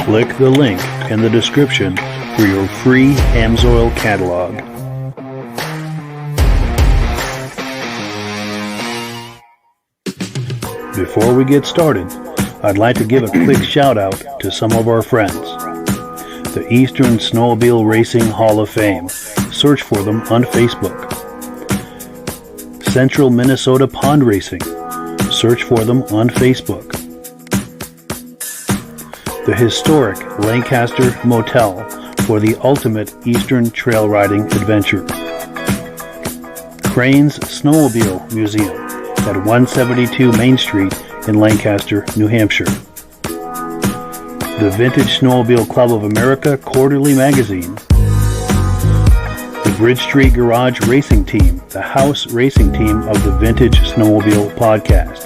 Click the link in the description for your free AMSOIL catalog. Before we get started, I'd like to give a quick shout out to some of our friends. The Eastern Snowmobile Racing Hall of Fame. Search for them on Facebook. Central Minnesota Pond Racing. Search for them on Facebook. The historic Lancaster Motel for the ultimate Eastern trail riding adventure. Crane's Snowmobile Museum at 172 Main Street in Lancaster, New Hampshire. The Vintage Snowmobile Club of America Quarterly Magazine. The Bridge Street Garage Racing Team, the house racing team of the Vintage Snowmobile Podcast.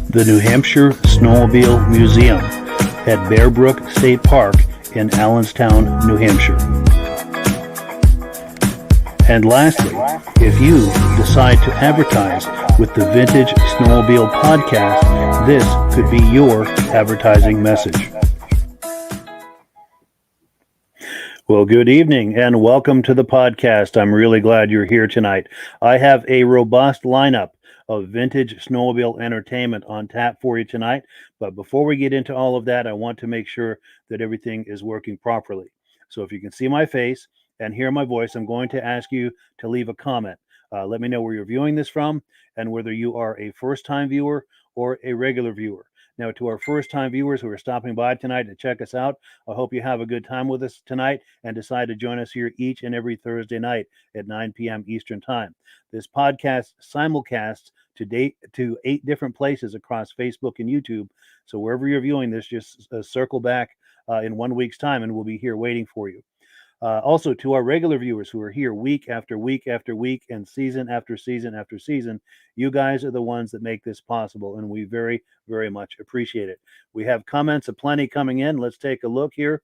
The New Hampshire Snowmobile Museum at Bear Brook State Park in Allenstown, New Hampshire. And lastly, if you decide to advertise with the Vintage Snowmobile Podcast, this could be your advertising message. Well, good evening and welcome to the podcast. I'm really glad you're here tonight. I have a robust lineup of vintage snowmobile entertainment on tap for you tonight. But before we get into all of that, I want to make sure that everything is working properly. So if you can see my face and hear my voice, I'm going to ask you to leave a comment. Let me know where you're viewing this from and whether you are a first-time viewer or a regular viewer. Now, to our first-time viewers who are stopping by tonight to check us out, I hope you have a good time with us tonight and decide to join us here each and every Thursday night at 9 p.m. Eastern Time. This podcast simulcasts to 8 different places across Facebook and YouTube. So wherever you're viewing this, just circle back in 1 week's time and we'll be here waiting for you. Also, to our regular viewers who are here week after week after week and season after season after season, you guys are the ones that make this possible, and we very, very much appreciate it. We have comments aplenty coming in. Let's take a look here.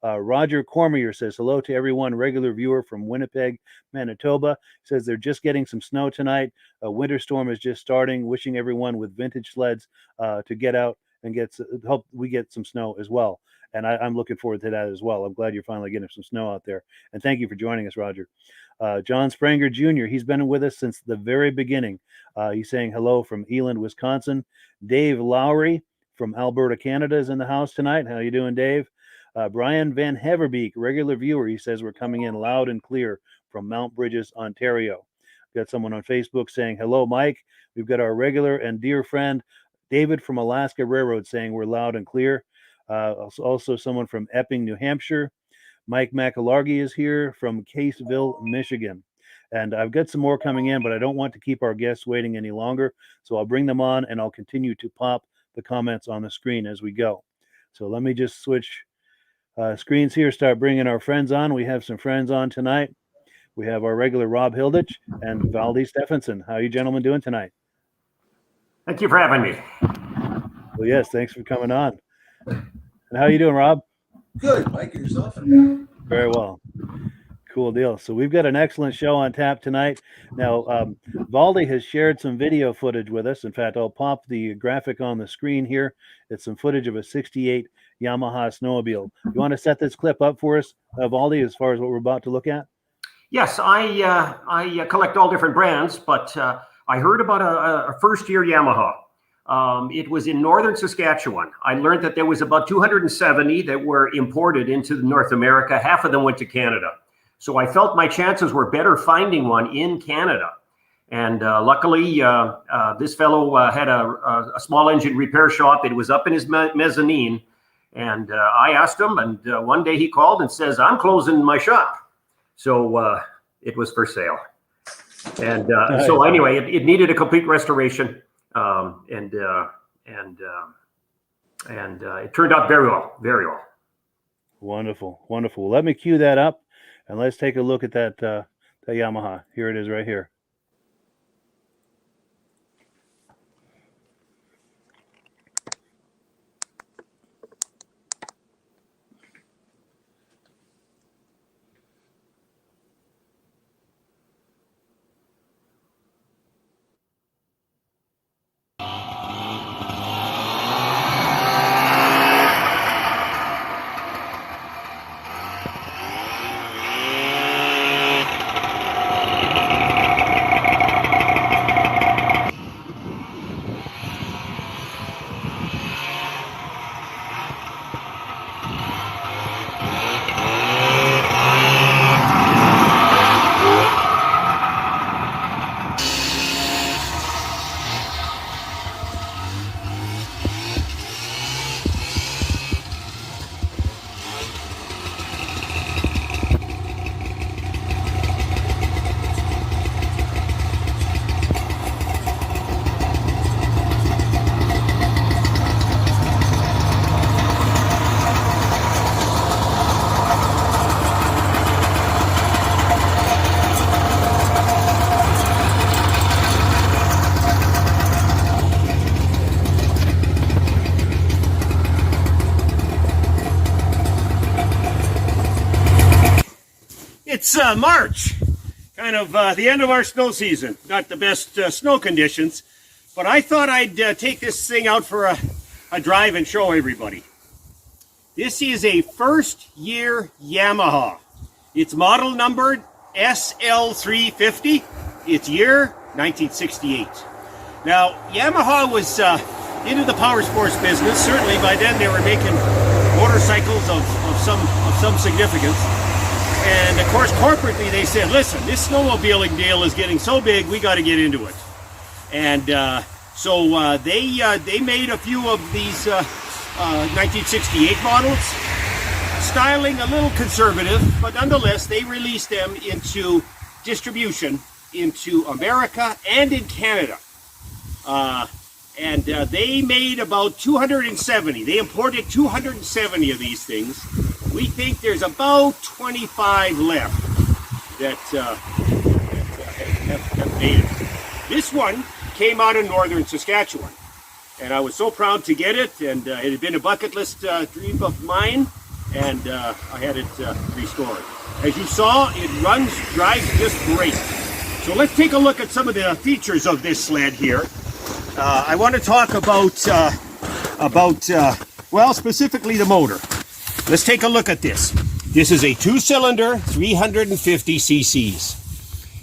Roger Cormier says, hello to everyone, regular viewer from Winnipeg, Manitoba. Says they're just getting some snow tonight. A winter storm is just starting. Wishing everyone with vintage sleds to get out and hope we get some snow as well. And I'm looking forward to that as well. I'm glad you're finally getting some snow out there. And thank you for joining us, Roger. John Spranger Jr., he's been with us since the very beginning. He's saying hello from Eland, Wisconsin. Dave Lowry from Alberta, Canada is in the house tonight. How you doing, Dave? Brian Van Heverbeek, regular viewer, he says we're coming in loud and clear from Mount Bridges, Ontario. We've got someone on Facebook saying, hello, Mike. We've got our regular and dear friend, David from Alaska Railroad, saying we're loud and clear. Also someone from Epping, New Hampshire. Mike McAlargy is here from Caseville, Michigan. And I've got some more coming in, but I don't want to keep our guests waiting any longer. So I'll bring them on and I'll continue to pop the comments on the screen as we go. So let me just switch screens here, start bringing our friends on. We have some friends on tonight. We have our regular Rob Hilditch and Valdi Stefanson. How are you gentlemen doing tonight? Thank you for having me. Well, yes, thanks for coming on. And how are you doing, Rob? Good, Mike, yourself? Very well. Cool deal. So we've got an excellent show on tap tonight. Now, Valdi has shared some video footage with us. In fact, I'll pop the graphic on the screen here. It's some footage of a 68 Yamaha snowmobile. You want to set this clip up for us, Valdi, as far as what we're about to look at? Yes, I collect all different brands, but I heard about a first-year Yamaha. It was in northern Saskatchewan. I learned that there was about 270 that were imported into North America. Half of them went to Canada. So I felt my chances were better finding one in Canada. And luckily, this fellow had a small engine repair shop. It was up in his mezzanine. And I asked him, and one day he called and says, "I'm closing my shop." So it was for sale. And so anyway, it needed a complete restoration. And it turned out very well, very well. Wonderful, wonderful. Let me cue that up, and let's take a look at that Yamaha. Here it is, right here. It's March, kind of the end of our snow season. Not the best snow conditions, but I thought I'd take this thing out for a drive and show everybody. This is a first-year Yamaha. It's model numbered SL350. It's year 1968. Now, Yamaha was into the power sports business. Certainly by then they were making motorcycles of some significance. And of course, corporately, they said, listen, this snowmobiling deal is getting so big, we got to get into it. And so they made a few of these 1968 models, styling a little conservative, but nonetheless, they released them into distribution into America and in Canada. And they made about 270. They imported 270 of these things. We think there's about 25 left that have made it. This one came out of northern Saskatchewan, and I was so proud to get it, and it had been a bucket list dream of mine, and I had it restored. As you saw, it drives just great. So let's take a look at some of the features of this sled here. I want to talk about well, specifically the motor. Let's take a look at this. This is a 2-cylinder, 350 cc's.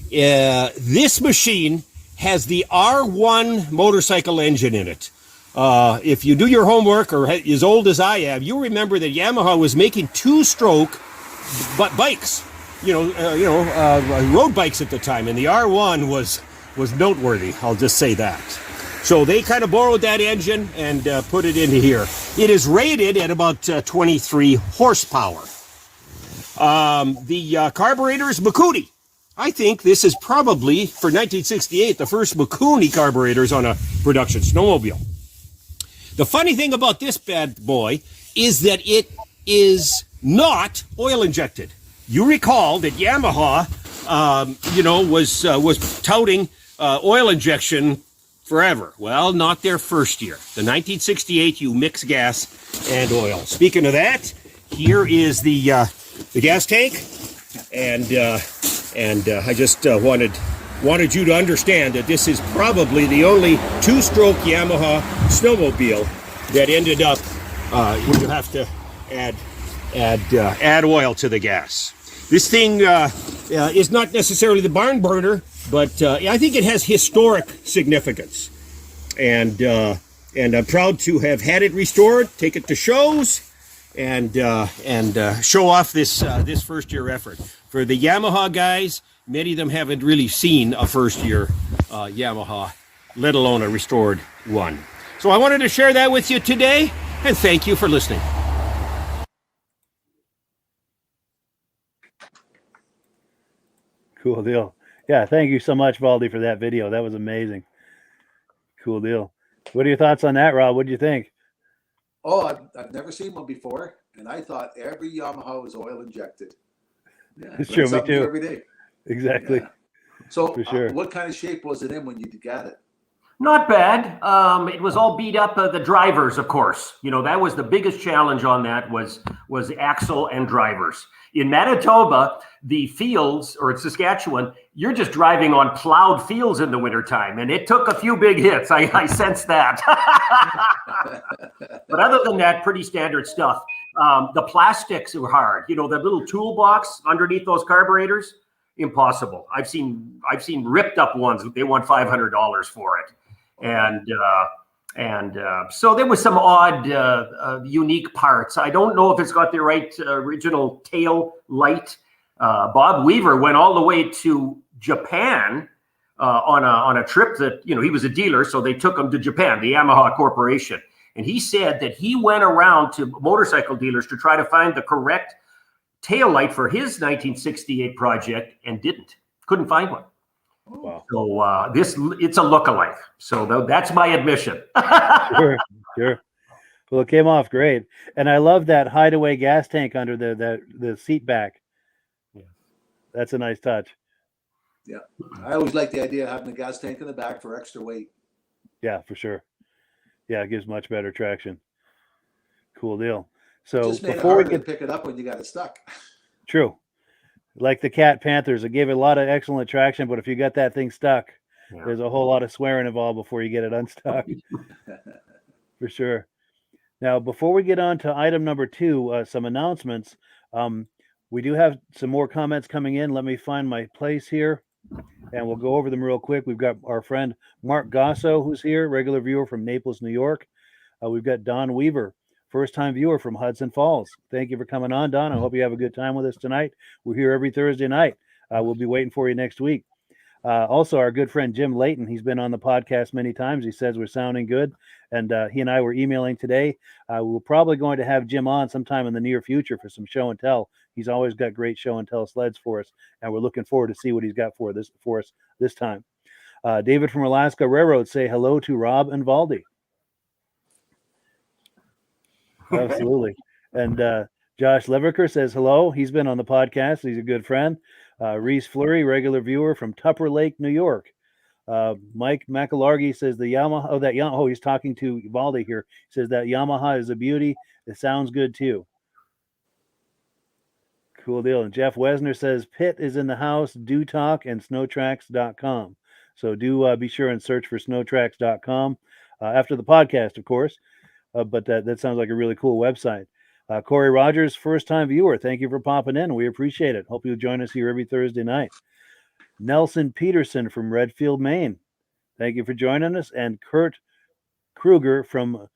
This machine has the R1 motorcycle engine in it. If you do your homework, or as old as I am, you remember that Yamaha was making 2-stroke bikes, road bikes at the time, and the R1 was noteworthy. I'll just say that. So they kind of borrowed that engine and put it into here. It is rated at about 23 horsepower. The carburetor is Makuni. I think this is probably, for 1968, the first Mikuni carburetors on a production snowmobile. The funny thing about this bad boy is that it is not oil injected. You recall that Yamaha, was touting oil injection forever. Well, not their first year. The 1968, you mix gas and oil. Speaking of that, here is the gas tank, and I just wanted you to understand that this is probably the only two-stroke Yamaha snowmobile that ended up when you have to add oil to the gas. This thing is not necessarily the barn burner, but I think it has historic significance, and I'm proud to have had it restored, take it to shows, and show off this first year effort. For the Yamaha guys, many of them haven't really seen a first year Yamaha, let alone a restored one. So I wanted to share that with you today, and thank you for listening. Cool deal. Yeah, thank you so much, Valdi, for that video. That was amazing. Cool deal. What are your thoughts on that, Rob? What do you think? Oh, I've never seen one before, and I thought every Yamaha was oil injected. Yeah, It's true, me too. Every day. Exactly. Yeah. So, For sure. what kind of shape was it in when you got it? Not bad. It was all beat up. The drivers, of course. That was the biggest challenge on that was axle and drivers. In Manitoba, the fields, or in Saskatchewan, you're just driving on plowed fields in the wintertime, and it took a few big hits. I sense that. But other than that, pretty standard stuff. The plastics were hard. The little toolbox underneath those carburetors, impossible. I've seen ripped up ones. They want $500 for it. And so there was some odd, unique parts. I don't know if it's got the right original tail light. Bob Weaver went all the way to Japan on a trip that, he was a dealer, so they took him to Japan, the Yamaha Corporation. And he said that he went around to motorcycle dealers to try to find the correct tail light for his 1968 project and couldn't find one. Wow. So it's a lookalike. So that's my admission. Sure. Well, it came off great, and I love that hideaway gas tank under the seat back. Yeah. That's a nice touch. Yeah, I always like the idea of having a gas tank in the back for extra weight. Yeah, for sure. Yeah, it gives much better traction. Cool deal. So Just made before we it get pick it up when you got it stuck. True. Like the Cat Panthers, it gave it a lot of excellent traction, but if you got that thing stuck, there's a whole lot of swearing involved before you get it unstuck. For sure. Now, before we get on to item number 2, some announcements. We do have some more comments coming in. Let me find my place here, and we'll go over them real quick. We've got our friend Mark Gasso, who's here, regular viewer from Naples, New York. We've got Don Weaver, first-time viewer from Hudson Falls. Thank you for coming on, Don. I hope you have a good time with us tonight. We're here every Thursday night. We'll be waiting for you next week. Also, our good friend Jim Layton, he's been on the podcast many times. He says we're sounding good, and he and I were emailing today. We're probably going to have Jim on sometime in the near future for some show and tell. He's always got great show and tell sleds for us, and we're looking forward to see what he's got for us this time. David from Alaska Railroad, say hello to Rob and Valdi. Absolutely. And Josh Leverker says hello. He's been on the podcast. He's a good friend. Reese Fleury, regular viewer from Tupper Lake, New York. Mike McAlargy says the Yamaha. He's talking to Valdi here. He says that Yamaha is a beauty. It sounds good too. Cool deal. And Jeff Wesner says Pitt is in the house. Do talk and snowtracks.com. So do be sure and search for snowtracks.com after the podcast, of course. But that sounds like a really cool website. Corey Rogers, first-time viewer. Thank you for popping in. We appreciate it. Hope you'll join us here every Thursday night. Nelson Peterson from Redfield, Maine. Thank you for joining us. And Kurt Kruger from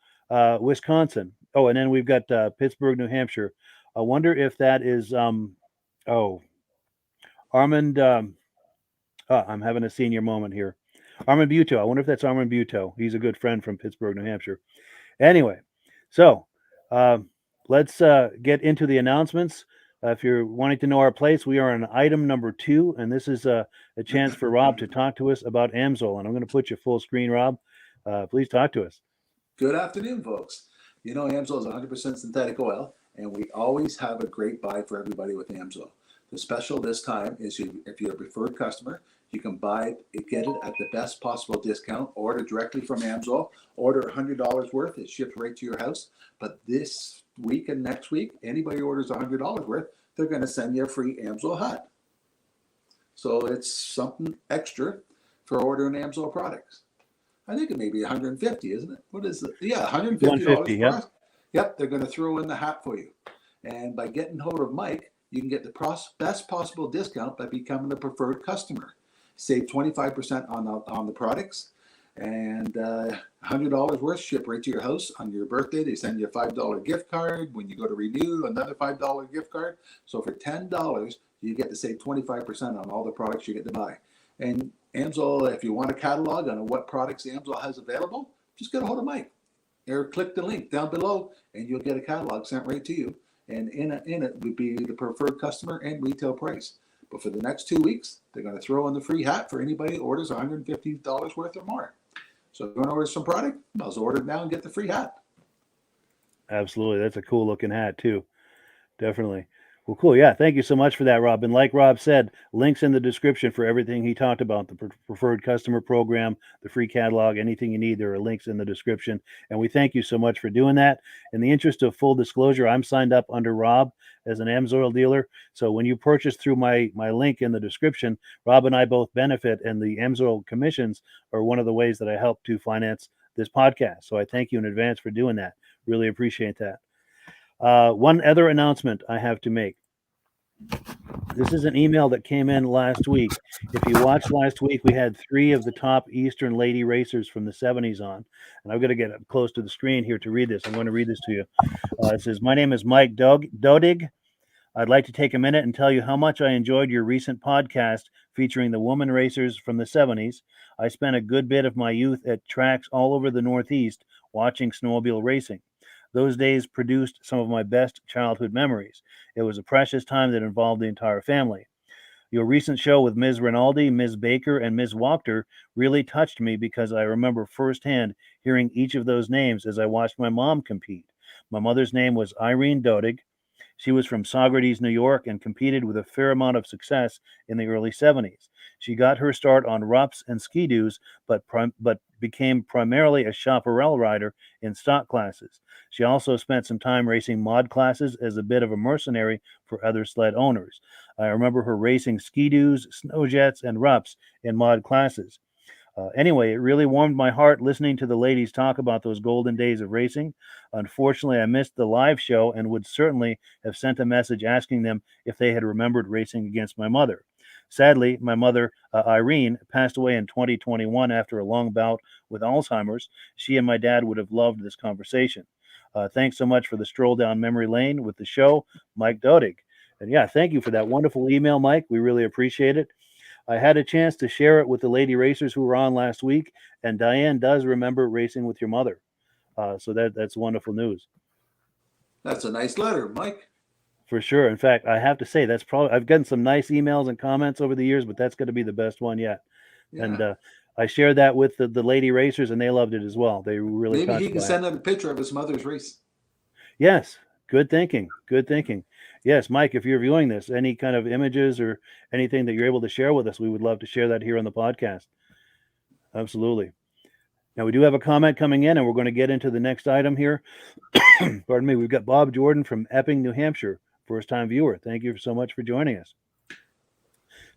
Wisconsin. Oh, and then we've got Pittsburgh, New Hampshire. I wonder if that is Armand. I'm having a senior moment here. Armand Buteau. I wonder if that's Armand Buteau. He's a good friend from Pittsburgh, New Hampshire. Anyway, so let's get into the announcements. If you're wanting to know our place, we are on item number 2, and this is a chance for Rob to talk to us about AMSOIL. And I'm going to put you full screen, Rob. Please talk to us. Good afternoon, folks. You know, AMSOIL is 100% synthetic oil, and we always have a great buy for everybody with AMSOIL. The special this time is if you're a preferred customer, you can get it at the best possible discount, order directly from AMSOIL, order $100 worth, it ships right to your house. But this week and next week, anybody who orders $100 worth, they're going to send you a free AMSOIL hat. So it's something extra for ordering AMSOIL products. I think it may be 150, isn't it? What is it? Yeah, $150. 150, yeah. Yep, they're going to throw in the hat for you. And by getting hold of Mike, you can get the best possible discount by becoming a preferred customer. Save 25% on the products, and $100 worth ship right to your house on your birthday. They send you a $5 gift card. When you go to renew, another $5 gift card. So for $10, you get to save 25% on all the products you get to buy. And AMSOIL, if you want a catalog on what products AMSOIL has available, just get a hold of Mike or click the link down below, and you'll get a catalog sent right to you. And in it would be the preferred customer and retail price. But for the next 2 weeks, they're going to throw in the free hat for anybody who orders $150 worth or more. So if you want to order some product, might as well order it now and get the free hat. Absolutely. That's a cool looking hat too. Definitely. Well, cool. Yeah. Thank you so much for that, Rob. And like Rob said, links in the description for everything he talked about, the preferred customer program, the free catalog, anything you need, there are links in the description. And we thank you so much for doing that. In the interest of full disclosure, I'm signed up under Rob as an AMSOIL dealer. So when you purchase through my link in the description, Rob and I both benefit, and the AMSOIL commissions are one of the ways that I help to finance this podcast. So I thank you in advance for doing that. Really appreciate that. One other announcement I have to make. This is an email that came in last week. If you watched last week, we had 3 of the top Eastern lady racers from the 70s on. And I've got to get up close to the screen here to read this. I'm going to read this to you. It says, "My name is Mike Dodig. I'd like to take a minute and tell you how much I enjoyed your recent podcast featuring the woman racers from the 70s. I spent a good bit of my youth at tracks all over the Northeast watching snowmobile racing. Those days produced some of my best childhood memories. It was a precious time that involved the entire family. Your recent show with Ms. Rinaldi, Ms. Baker, and Ms. Wachter really touched me because I remember firsthand hearing each of those names as I watched my mom compete. My mother's name was Irene Dodig. She was from Saugerties, New York, and competed with a fair amount of success in the early 70s. She got her start on rups and ski-doos, but became primarily a chaparral rider in stock classes. She also spent some time racing mod classes as a bit of a mercenary for other sled owners. I remember her racing ski-doos, snow jets, and rups in mod classes. Anyway, it really warmed my heart listening to the ladies talk about those golden days of racing. Unfortunately, I missed the live show and would certainly have sent a message asking them if they had remembered racing against my mother. Sadly, my mother, Irene, passed away in 2021 after a long bout with Alzheimer's. She and my dad would have loved this conversation. Thanks so much for the stroll down memory lane with the show, Mike Dodig." And yeah, thank you for that wonderful email, Mike. We really appreciate it. I had a chance to share it with the lady racers who were on last week, and Diane does remember racing with your mother. So that's wonderful news. That's a nice letter, Mike. For sure. In fact, I have to say I've gotten some nice emails and comments over the years, but that's going to be the best one yet. Yeah. And I shared that with the lady racers, and they loved it as well. They really maybe he can send them a picture of his mother's race. Yes. Good thinking. Good thinking. Yes, Mike, if you're viewing this, any kind of images or anything that you're able to share with us, we would love to share that here on the podcast. Absolutely. Now, we do have a comment coming in, and we're going to get into the next item here. Pardon me. We've got Bob Jordan from Epping, New Hampshire, first-time viewer. Thank you so much for joining us.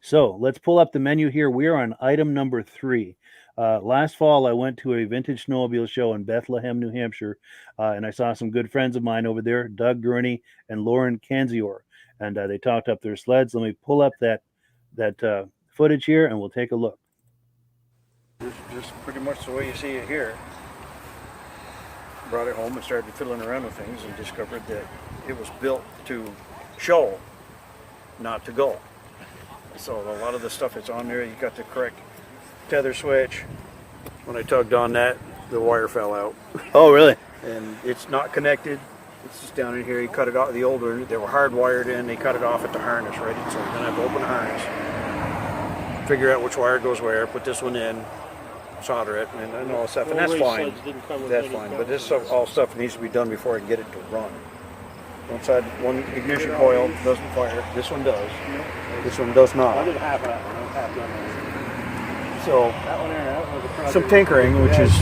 So let's pull up the menu here. We are on item number 3. Last fall, I went to a vintage snowmobile show in Bethlehem, New Hampshire, and I saw some good friends of mine over there, Doug Gurnee and Loren Kandzior, and they talked up their sleds. Let me pull up that footage here, and we'll take a look. Just pretty much the way you see it here. Brought it home and started fiddling around with things and discovered that it was built to show, not to go. So a lot of the stuff that's on there, you got the correct tether switch. When I tugged on that, the wire fell out. Oh, really? And it's not connected. It's just down in here. He cut it off. The older, they were hardwired in. They cut it off at the harness, right? So you're gonna have to open the harness, figure out which wire goes where, put this one in, solder it, and all that stuff. And that's fine. That's fine. But this stuff, all stuff needs to be done before I can get it to run. One ignition coil doesn't fire. This one does. This one does not. I did half of that one. I was half done. So That one there, that was a project. some tinkering, which is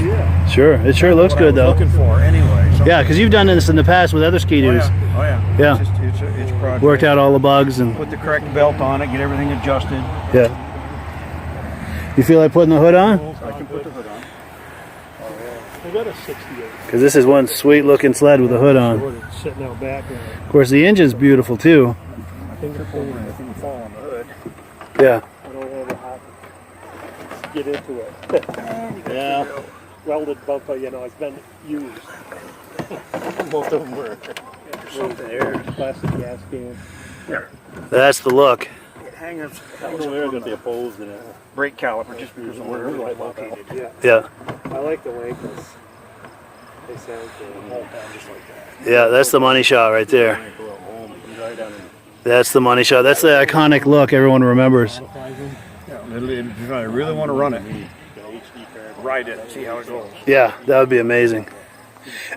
Sure. It sure looks what I good, was though. looking for anyway. So, Yeah, because you've done this in the past with other Ski-Doos. Oh yeah. Yeah. It's a project. Worked out all the bugs and Put the correct belt on it, get everything adjusted. yeah. You feel like putting the hood on? I can put the hood on. I got a 68. Because this is one sweet looking sled with a hood on. Sitting out back. Of course, the engine's beautiful too. Everything fall on the hood. Yeah. I don't ever have to get into it. Yeah. Welded bumper, it's been used. Most of them were. Something there. Plastic gas can. That's the look. Hangers. I don't know they're going to be opposed in it. Brake caliper just because of where it's located. Yeah. Yeah. I like the length. They sound good. Just like that. Yeah, that's the money shot right there. That's the money shot. That's the iconic look everyone remembers. If I really want to run it, ride it, see how it goes. Yeah, that would be amazing.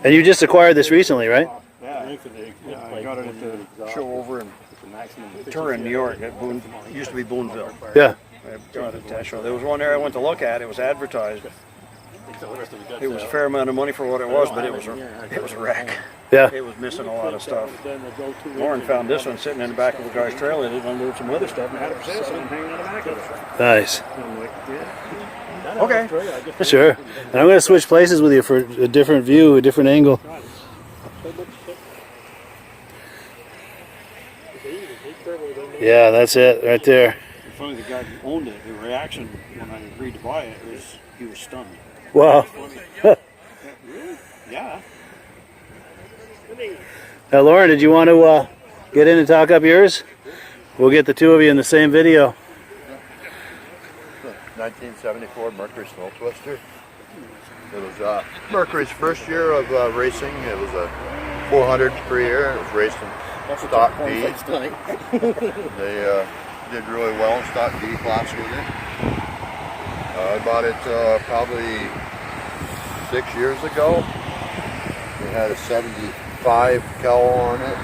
And you just acquired this recently, right? Yeah, I got it at the show over in Turin, New York. At used to be Boonville. Yeah. I got it at that show. There was one there I went to look at. It was advertised. It was a fair amount of money for what it was, but it was a wreck. Yeah. It was missing a lot of stuff. Loren found this one sitting in the back of a guy's trailer. They unloaded some other stuff and had it for sale, so I'm hanging on the back of it. Nice. Okay. Sure. And I'm going to switch places with you for a different view, a different angle. Yeah, that's it right there. Funny, the guy who owned it, the reaction when I agreed to buy it was he was stunned. Wow. Yeah. Now, Loren, did you want to get in and talk up yours? We'll get the two of you in the same video. 1974 Mercury Snow Twister. It was Mercury's first year of racing. It was a 400 per year. It was raced in Stock D. They did really well in Stock D class with it. I bought it probably 6 years ago. It had a 75 cal on it,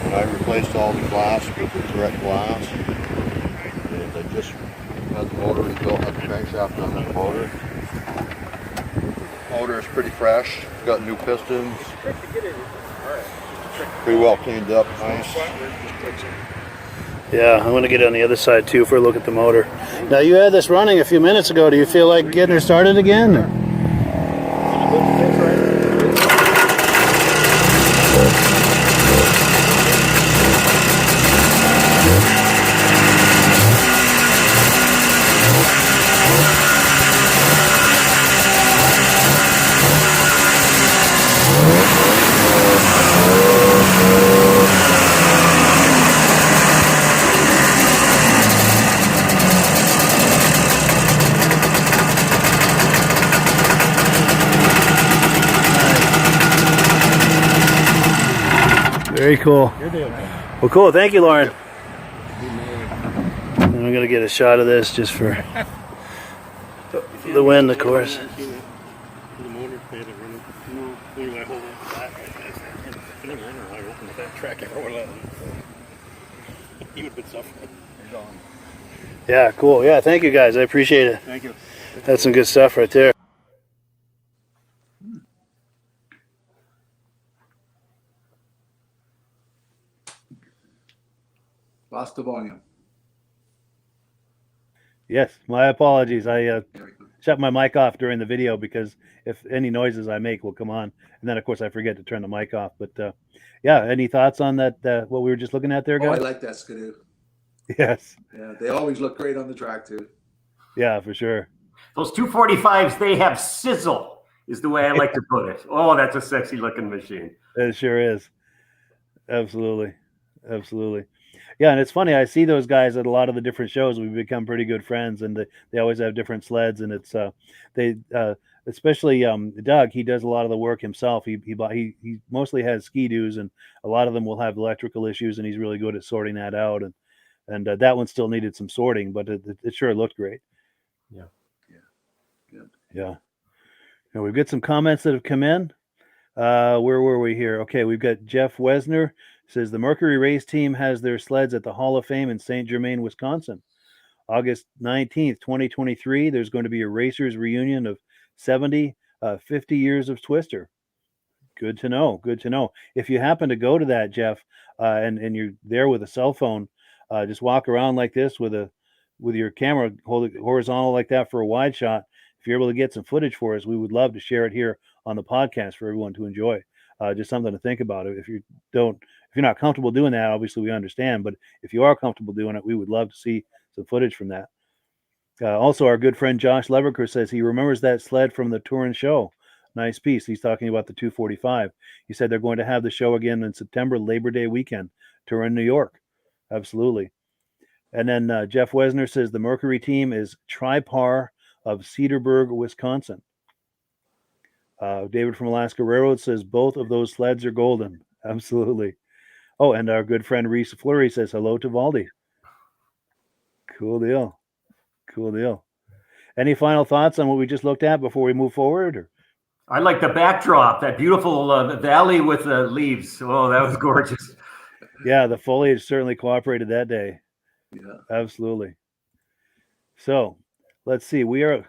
and I replaced all the glass with the correct glass. And I just had the motor rebuilt, had the crankshaft on that motor. Motor is pretty fresh. It's got new pistons. Pretty well cleaned up, nice. Yeah, I'm going to get on the other side too for a look at the motor. Now, you had this running a few minutes ago. Do you feel like getting her started again? Or? Very cool. Well, cool. Thank you, Loren. And I'm going to get a shot of this just for the wind, of course. Yeah, cool. Yeah, thank you guys. I appreciate it. Thank you. That's some good stuff right there. Lost the volume. Yes, my apologies. I shut my mic off during the video because if any noises I make will come on, and then of course I forget to turn the mic off. But yeah, any thoughts on that? What we were just looking at there, Oh, I guys? like that Skidoo. Yes. Yeah, they always look great on the track too. Yeah, for sure. Those 245s, they have sizzle, is the way I like to put it. Oh, that's a sexy looking machine. It sure is. Absolutely. Absolutely. Yeah, and it's funny. I see those guys at a lot of the different shows. We've become pretty good friends, and they always have different sleds. And it's especially Doug, he does a lot of the work himself. He mostly has ski-doos, and a lot of them will have electrical issues, and he's really good at sorting that out. And that one still needed some sorting, but it sure looked great. Yeah. Now we've got some comments that have come in. Where were we here? Okay, we've got Jeff Wesner says the Mercury race team has their sleds at the Hall of Fame in St. Germain, Wisconsin. August 19th, 2023, there's going to be a racers reunion of 50 years of Twister. Good to know. Good to know. If you happen to go to that, Jeff, and you're there with a cell phone, just walk around like this with your camera, hold it horizontal like that for a wide shot. If you're able to get some footage for us, we would love to share it here on the podcast for everyone to enjoy. Just something to think about. If you're not comfortable doing that, obviously we understand. But if you are comfortable doing it, we would love to see some footage from that. Also, our good friend Josh Leverker says he remembers that sled from the Turin show. Nice piece. He's talking about the 245. He said they're going to have the show again in September, Labor Day weekend, Turin, New York. Absolutely. And then Jeff Wesner says the Mercury team is Tripar of Cedarburg, Wisconsin. David from Alaska Railroad says both of those sleds are golden. Absolutely. Oh, and our good friend Reese Fleury says hello to Valdi. Cool deal. Cool deal. Any final thoughts on what we just looked at before we move forward? Or? I like the backdrop, that beautiful valley with the leaves. Oh, that was gorgeous. Yeah, the foliage certainly cooperated that day. Yeah. Absolutely. So let's see. We are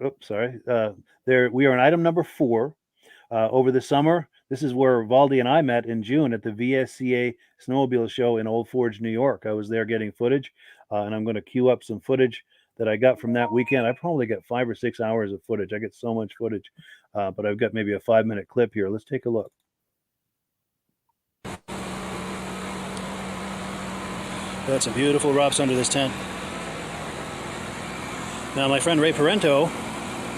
on item number 4. Over the summer, this is where Valdi and I met in June at the VSCA Snowmobile show in Old Forge, New York. I was there getting footage, and I'm going to queue up some footage that I got from that weekend. I probably got 5 or 6 hours of footage. I get so much footage, but I've got maybe a 5-minute clip here. Let's take a look. Got some beautiful roughs under this tent. Now, my friend Ray Parento,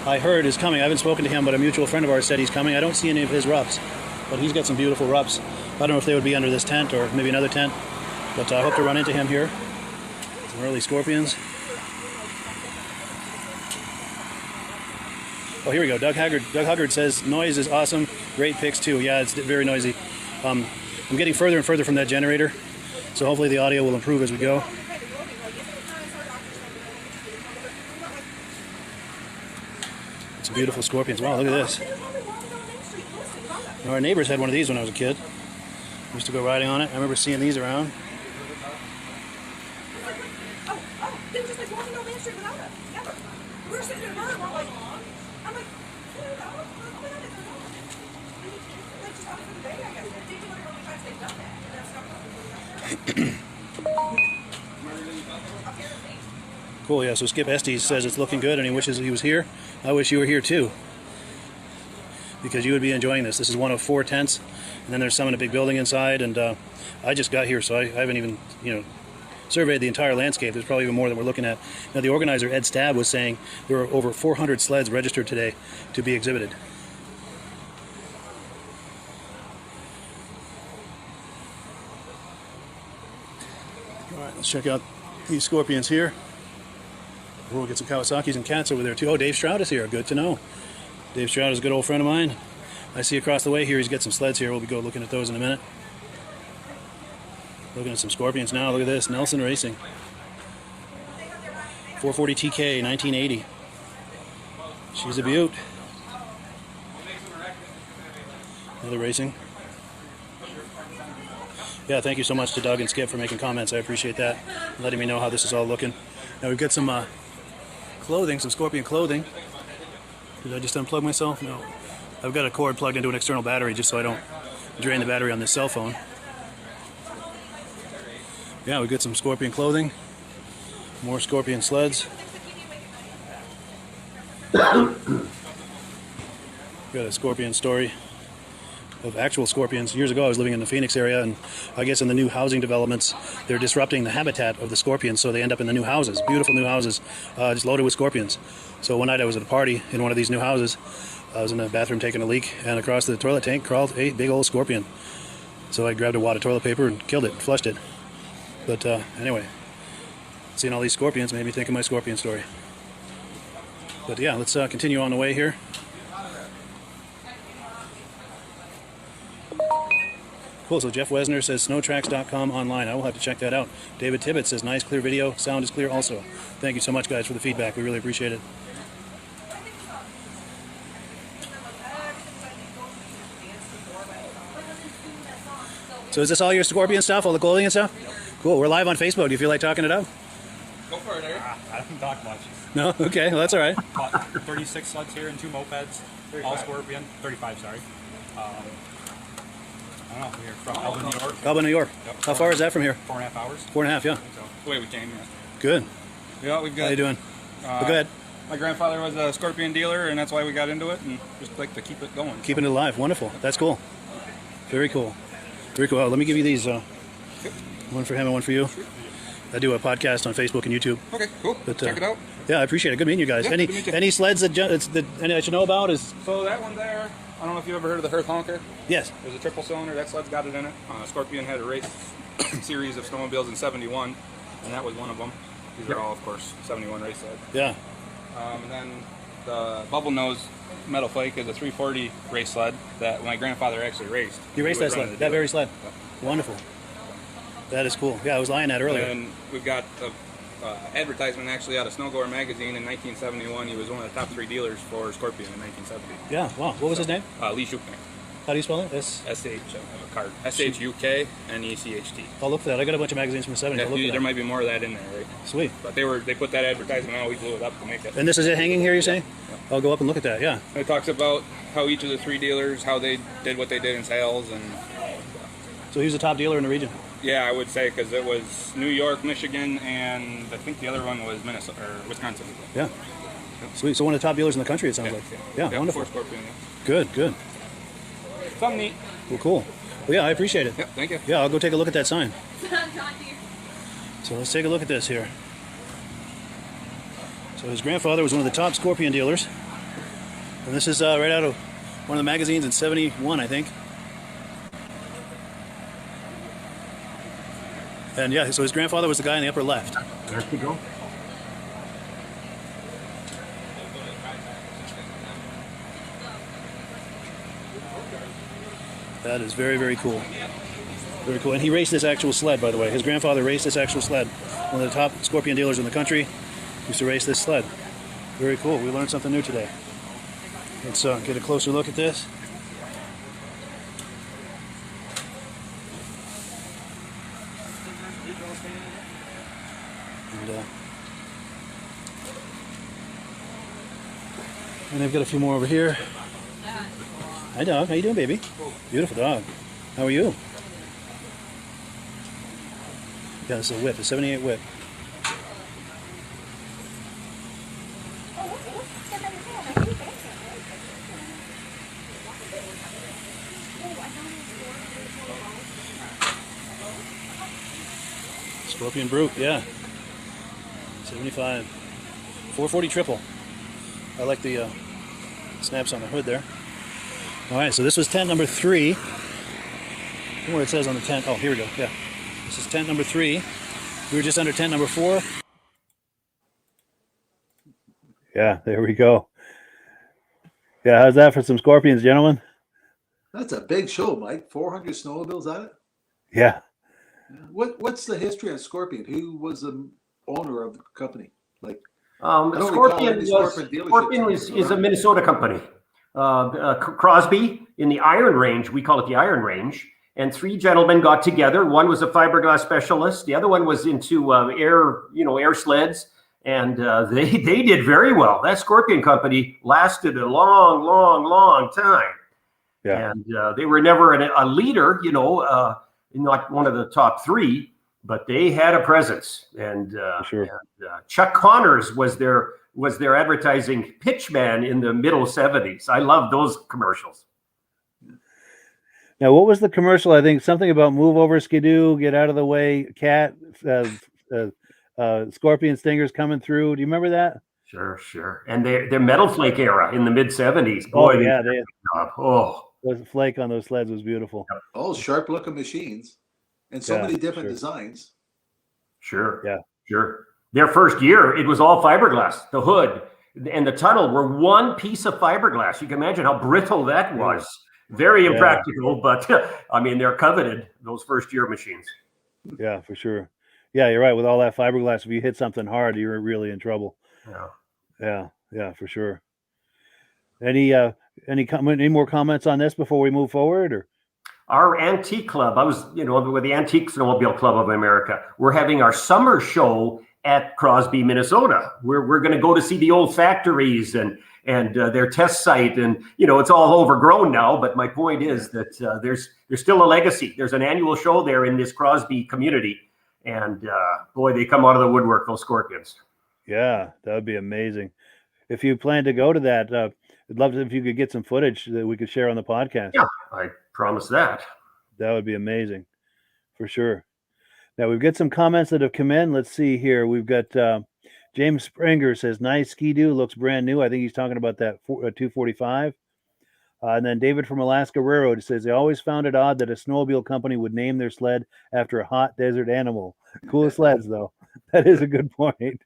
I heard, is coming. I haven't spoken to him, but a mutual friend of ours said he's coming. I don't see any of his roughs, but he's got some beautiful roughs. I don't know if they would be under this tent or maybe another tent, but I hope to run into him here. Some early Scorpions. Oh, here we go. Doug Huggard says, noise is awesome. Great picks, too. Yeah, it's very noisy. I'm getting further and further from that generator, so hopefully the audio will improve as we go. Some beautiful Scorpions. Wow, look at this. Our neighbors had one of these when I was a kid. I used to go riding on it. I remember seeing these around. They were just like walking down Main Street without us. Yeah. We were sitting in a bar and we're like, I'm like, just out for the day, I guess. They do it every time they've done that. Cool, yeah, so Skip Estes says it's looking good and he wishes he was here. I wish you were here too, because you would be enjoying this. This is one of 4 tents, and then there's some in a big building inside, and I just got here, so I haven't even, surveyed the entire landscape. There's probably even more than we're looking at. Now, the organizer, Ed Stab, was saying there were over 400 sleds registered today to be exhibited. All right, let's check out these Scorpions here. We'll get some Kawasaki's and cats over there too. Oh, Dave Stroud is here. Good to know. Dave Stroud is a good old friend of mine. I see across the way here he's got some sleds here. We'll be looking at those in a minute. Looking at some Scorpions now. Look at this. Nelson Racing. 440 TK, 1980. She's a beaut. Another racing. Yeah, thank you so much to Doug and Skip for making comments. I appreciate that. And letting me know how this is all looking. Now we've got some clothing, some Scorpion clothing. Did I just unplug myself? No. I've got a cord plugged into an external battery just so I don't drain the battery on this cell phone. Yeah, we've got some Scorpion clothing. More Scorpion sleds. Got a Scorpion story of actual Scorpions. Years ago I was living in the Phoenix area, and I guess in the new housing developments they're disrupting the habitat of the Scorpions, so they end up in the new houses, beautiful new houses, just loaded with Scorpions. So one night I was at a party in one of these new houses. I was in the bathroom taking a leak, and across the toilet tank crawled a big old Scorpion. So I grabbed a wad of toilet paper and killed it, flushed it. But anyway, seeing all these Scorpions made me think of my Scorpion story. But yeah, let's continue on the way here. Cool. So Jeff Wesner says snowtracks.com online. I will have to check that out. David Tibbett says nice, clear video. Sound is clear also. Thank you so much, guys, for the feedback. We really appreciate it. So is this all your Scorpion stuff, all the clothing and stuff? Cool. We're live on Facebook. Do you feel like talking it out? Go for it, Eric. I don't talk much. No? Okay. Well, that's all right. Bought 36 sleds here and 2 mopeds. 35. All Scorpion. 35, sorry. I don't know. We're from Elwood, New York. Elwood, New York. Yep. How far is that from here? 4.5 hours. 4.5, yeah. So, the way we came, yeah. Good. Yeah, we've got... How you doing? Go ahead. My grandfather was a Scorpion dealer, and that's why we got into it, and just like to keep it going. Keeping it alive. Wonderful. That's cool. Very cool. Very cool. Let me give you these. One for him and one for you. I do a podcast on Facebook and YouTube. Okay, cool. But, check it out. Yeah, I appreciate it. Good meeting you guys. Yeah, good to meet you. Any sleds that any I should know about? Is So that one there, I don't know if you've ever heard of the Hearth Honker. Yes. It was a triple cylinder. That sled's got it in it. Scorpion had a race series of snowmobiles in '71, and that was one of them. These are all, of course, '71 race sleds. Yeah. And then the Bubble Nose Metal Flake is a 340 race sled that my grandfather actually raced. You raced that sled? That very sled? Yeah. Wonderful. That is cool. Yeah, I was lying at earlier. And we've got an advertisement actually out of Snowgoer magazine in 1971. He was one of the top 3 dealers for Scorpion in 1970. Yeah, wow. What was his name? Lee Shuknek. How do you spell it? S-H, I have a card. S-H-U-K-N-E-C-H-T. I'll look for that. I got a bunch of magazines from the 70s. Yeah, I'll look for there that. might be more of that in there, right? Sweet. But they put that advertisement out. We blew it up to make it. And this is it hanging here, you say? Yeah. I'll go up and look at that, yeah. It talks about how each of the 3 dealers, how they did what they did in sales. And So he was the top dealer in the region? yeah, I would say, because it was New York, Michigan, and I think the other one was Minnesota or Wisconsin. Yeah. Sweet. So one of the top dealers in the country, it sounds like. Yeah, wonderful. Scorpion, yeah. Good, good. Something neat. Well, cool. Well, yeah, I appreciate it. Yeah, thank you. Yeah, I'll go take a look at that sign. So let's take a look at this here. So his grandfather was one of the top Scorpion dealers. And this is right out of one of the magazines in '71, I think. And yeah, so his grandfather was the guy in the upper left. There you go. That is very, very cool. Very cool. And he raced this actual sled, by the way. His grandfather raced this actual sled. One of the top Scorpion dealers in the country used to race this sled. Very cool. We learned something new today. Let's get a closer look at this. And they've got a few more over here. Hi, dog. How you doing, baby? Beautiful dog. How are you? Yeah, this is a whip, a 78 whip. Scorpion Brute, yeah. 75. 440 triple. I like the snaps on the hood there. All right, so this was tent number 3. Where it says on the tent. Oh, here we go. Yeah. This is tent number 3. We were just under tent number 4. Yeah, there we go. Yeah, how's that for some Scorpions, gentlemen? That's a big show, Mike. 400 snowmobiles at it. Yeah. What's the history on Scorpion? Who was the owner of the company? Like, I don't recall Scorpion any Scorpion dealerships. Scorpion is a Minnesota company. Crosby in the Iron Range, we call it the Iron Range, and 3 gentlemen got together. One was a fiberglass specialist. The other one was into air sleds, and they did very well. That Scorpion company lasted a long time. Yeah. And they were never a leader, not one of the top 3, but they had a presence. And, sure. Chuck Connors was their advertising pitchman in the middle 70s. I love those commercials. Now, what was the commercial? I think something about move over, skidoo, get out of the way, cat, scorpion stingers coming through. Do you remember that? Sure. And their Metal Flake era in the mid 70s. Boy, Boy, yeah, the flake on those sleds was beautiful. All sharp looking machines and so many different designs. Sure. Yeah. Sure. Their first year, it was all fiberglass, the hood, and the tunnel were one piece of fiberglass. You can imagine how brittle that was. Very impractical, but I mean, they're coveted, those first-year machines. Yeah, for sure. Yeah, you're right. With all that fiberglass, if you hit something hard, you're really in trouble. Yeah, for sure. Any more comments on this before we move forward? Or our antique club, I was, with the Antique Snowmobile Club of America, we're having our summer show at Crosby, Minnesota. We're going to go to see the old factories and their test site, and it's all overgrown now. But my point is that there's still a legacy. There's an annual show there in this Crosby community, and boy, they come out of the woodwork, those Scorpions. Yeah, that would be amazing. If you plan to go to that, I'd love if you could get some footage that we could share on the podcast. Yeah, I promise that. That would be amazing, for sure. Now we've got some comments that have come in. Let's see here. We've got James Springer says, "Nice Ski-Doo, looks brand new." I think he's talking about that 245. And then David from Alaska Railroad says, "They always found it odd that a snowmobile company would name their sled after a hot desert animal. Cool sleds, though." That is a good point.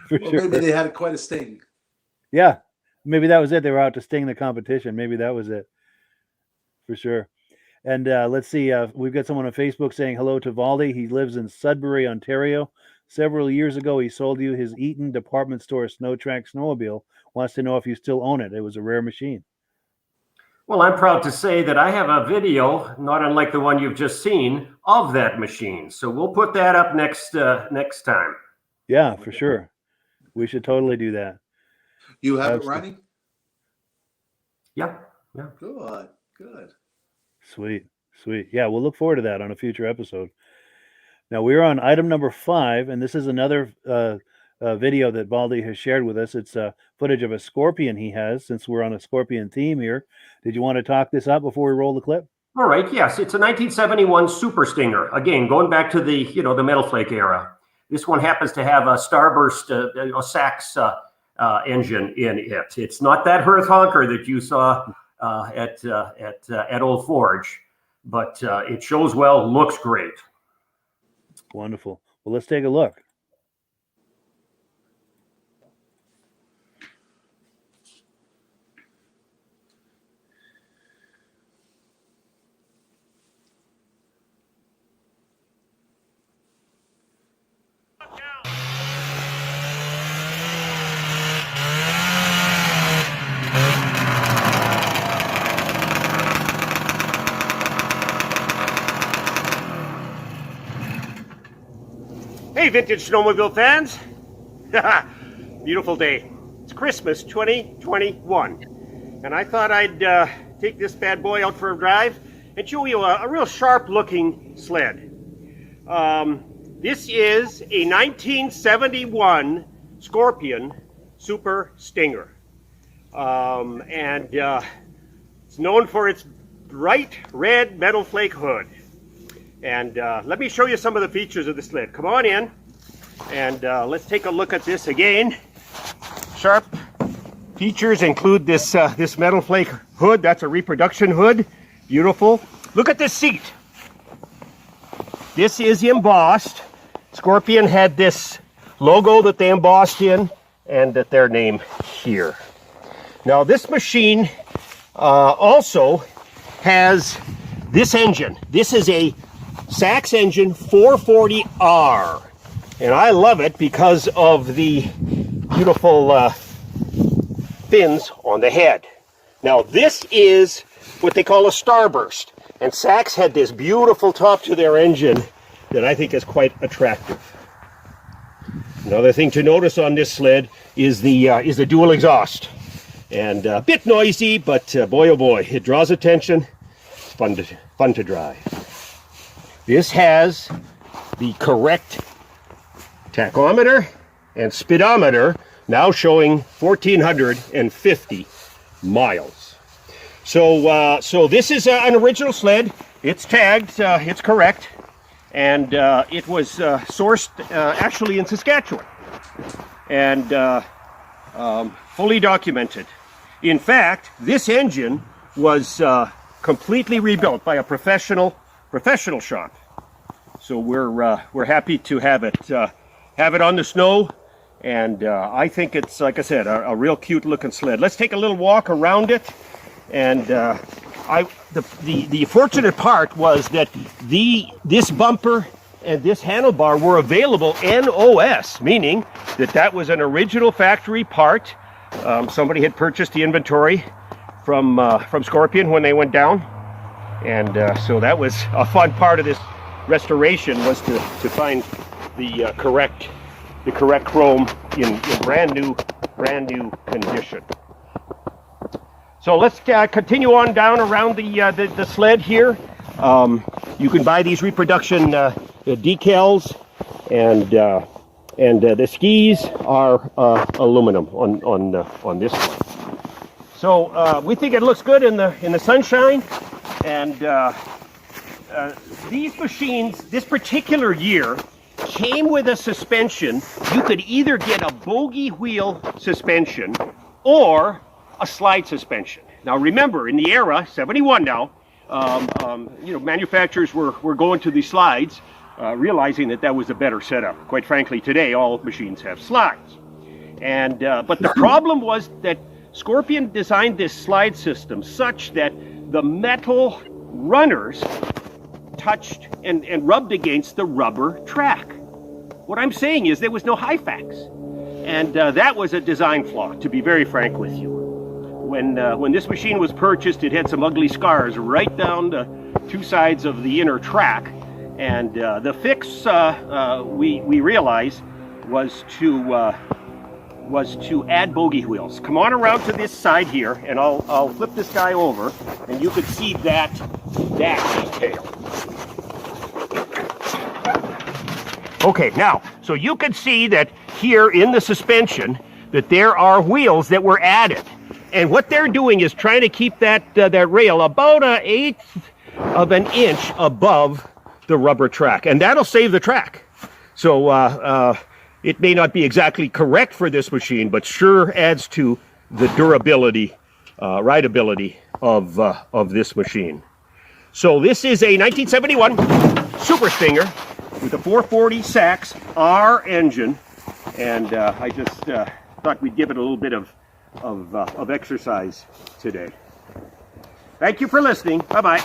For sure. Maybe they had quite a sting. Yeah, maybe that was it. They were out to sting the competition. Maybe that was it. For sure. And let's see. We've got someone on Facebook saying hello to Valdi. He lives in Sudbury, Ontario. Several years ago, he sold you his Eaton department store Snow Track Snowmobile. Wants to know if you still own it. It was a rare machine. Well, I'm proud to say that I have a video, not unlike the one you've just seen, of that machine. So we'll put that up next time. Yeah, for sure. We should totally do that. You have it running? Yeah. Good. Sweet. Yeah, we'll look forward to that on a future episode. Now we're on item number 5, and this is another video that Valdi has shared with us. It's footage of a Scorpion he has, since we're on a Scorpion theme here. Did you want to talk this up before we roll the clip? All right. Yes, it's a 1971 Super Stinger. Again, going back to the the Metal Flake era. This one happens to have a Starburst Sachs engine in it. It's not that Hearth honker that you saw at Old Forge, but it shows well, looks great. Wonderful. Well, let's take a look. Hey, Vintage Snowmobile fans. Beautiful day. It's Christmas 2021. And I thought I'd take this bad boy out for a drive and show you a real sharp looking sled. This is a 1971 Scorpion Super Stinger. And it's known for its bright red metal flake hood. And let me show you some of the features of the sled. Come on in, and let's take a look at this again. Sharp features include this this metal flake hood. That's a reproduction hood. Beautiful. Look at this seat. This is embossed. Scorpion had this logo that they embossed in, and that their name here. Now this machine also has this engine. This is a Sachs engine 440R, and I love it because of the beautiful fins on the head. Now this is what they call a starburst, and Sachs had this beautiful top to their engine that I think is quite attractive. Another thing to notice on this sled is the dual exhaust, and a bit noisy, but boy oh boy, it draws attention. It's fun to drive. This has the correct tachometer and speedometer, now showing 1,450 miles. So this is an original sled. It's tagged, it's correct, and it was sourced actually in Saskatchewan, and fully documented. In fact, this engine was completely rebuilt by a professional shop. So we're happy to have it on the snow And I think it's, like I said, a real cute looking sled. Let's take a little walk around it. And the fortunate part was that this bumper and this handlebar were available NOS, meaning that was an original factory part. Somebody had purchased the inventory from Scorpion when they went down. And so that was a fun part of this restoration, was to find the correct chrome in brand new condition. So let's continue on down around the sled here. You can buy these reproduction decals, and the skis are aluminum on this one. So we think it looks good in the sunshine, and these machines this particular year came with a suspension. You could either get a bogey wheel suspension or a slide suspension. Now remember, in the era, 71 now, manufacturers were going to the slides, realizing that was a better setup. Quite frankly, today all machines have slides. And but the problem was that Scorpion designed this slide system such that the metal runners touched and rubbed against the rubber track. What I'm saying is there was no Hyfax. And that was a design flaw, to be very frank with you. When this machine was purchased, it had some ugly scars right down the two sides of the inner track. And the fix, we realized, was to add bogey wheels. Come on around to this side here, and I'll flip this guy over, and you could see that detail. Okay, now, so you can see that here in the suspension that there are wheels that were added. And what they're doing is trying to keep that rail about 1/8 of an inch above the rubber track. And that'll save the track. So it may not be exactly correct for this machine, but sure adds to the durability, rideability of this machine. So this is a 1971 Super Stinger with a 440 Sachs R engine, and I just thought we'd give it a little bit of exercise today. Thank you for listening. Bye-bye.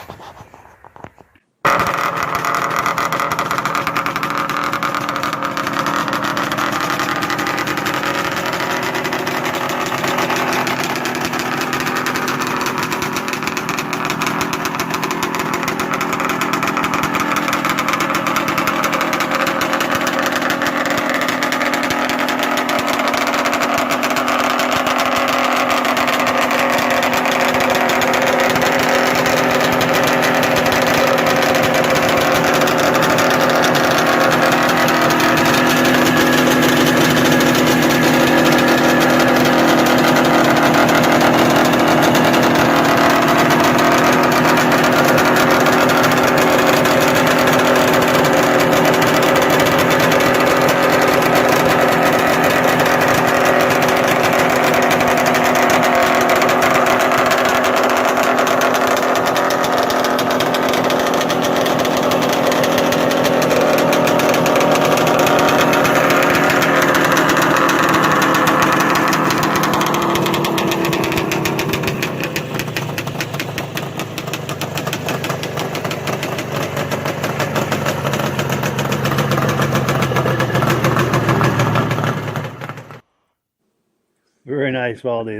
Very nice, Valdi.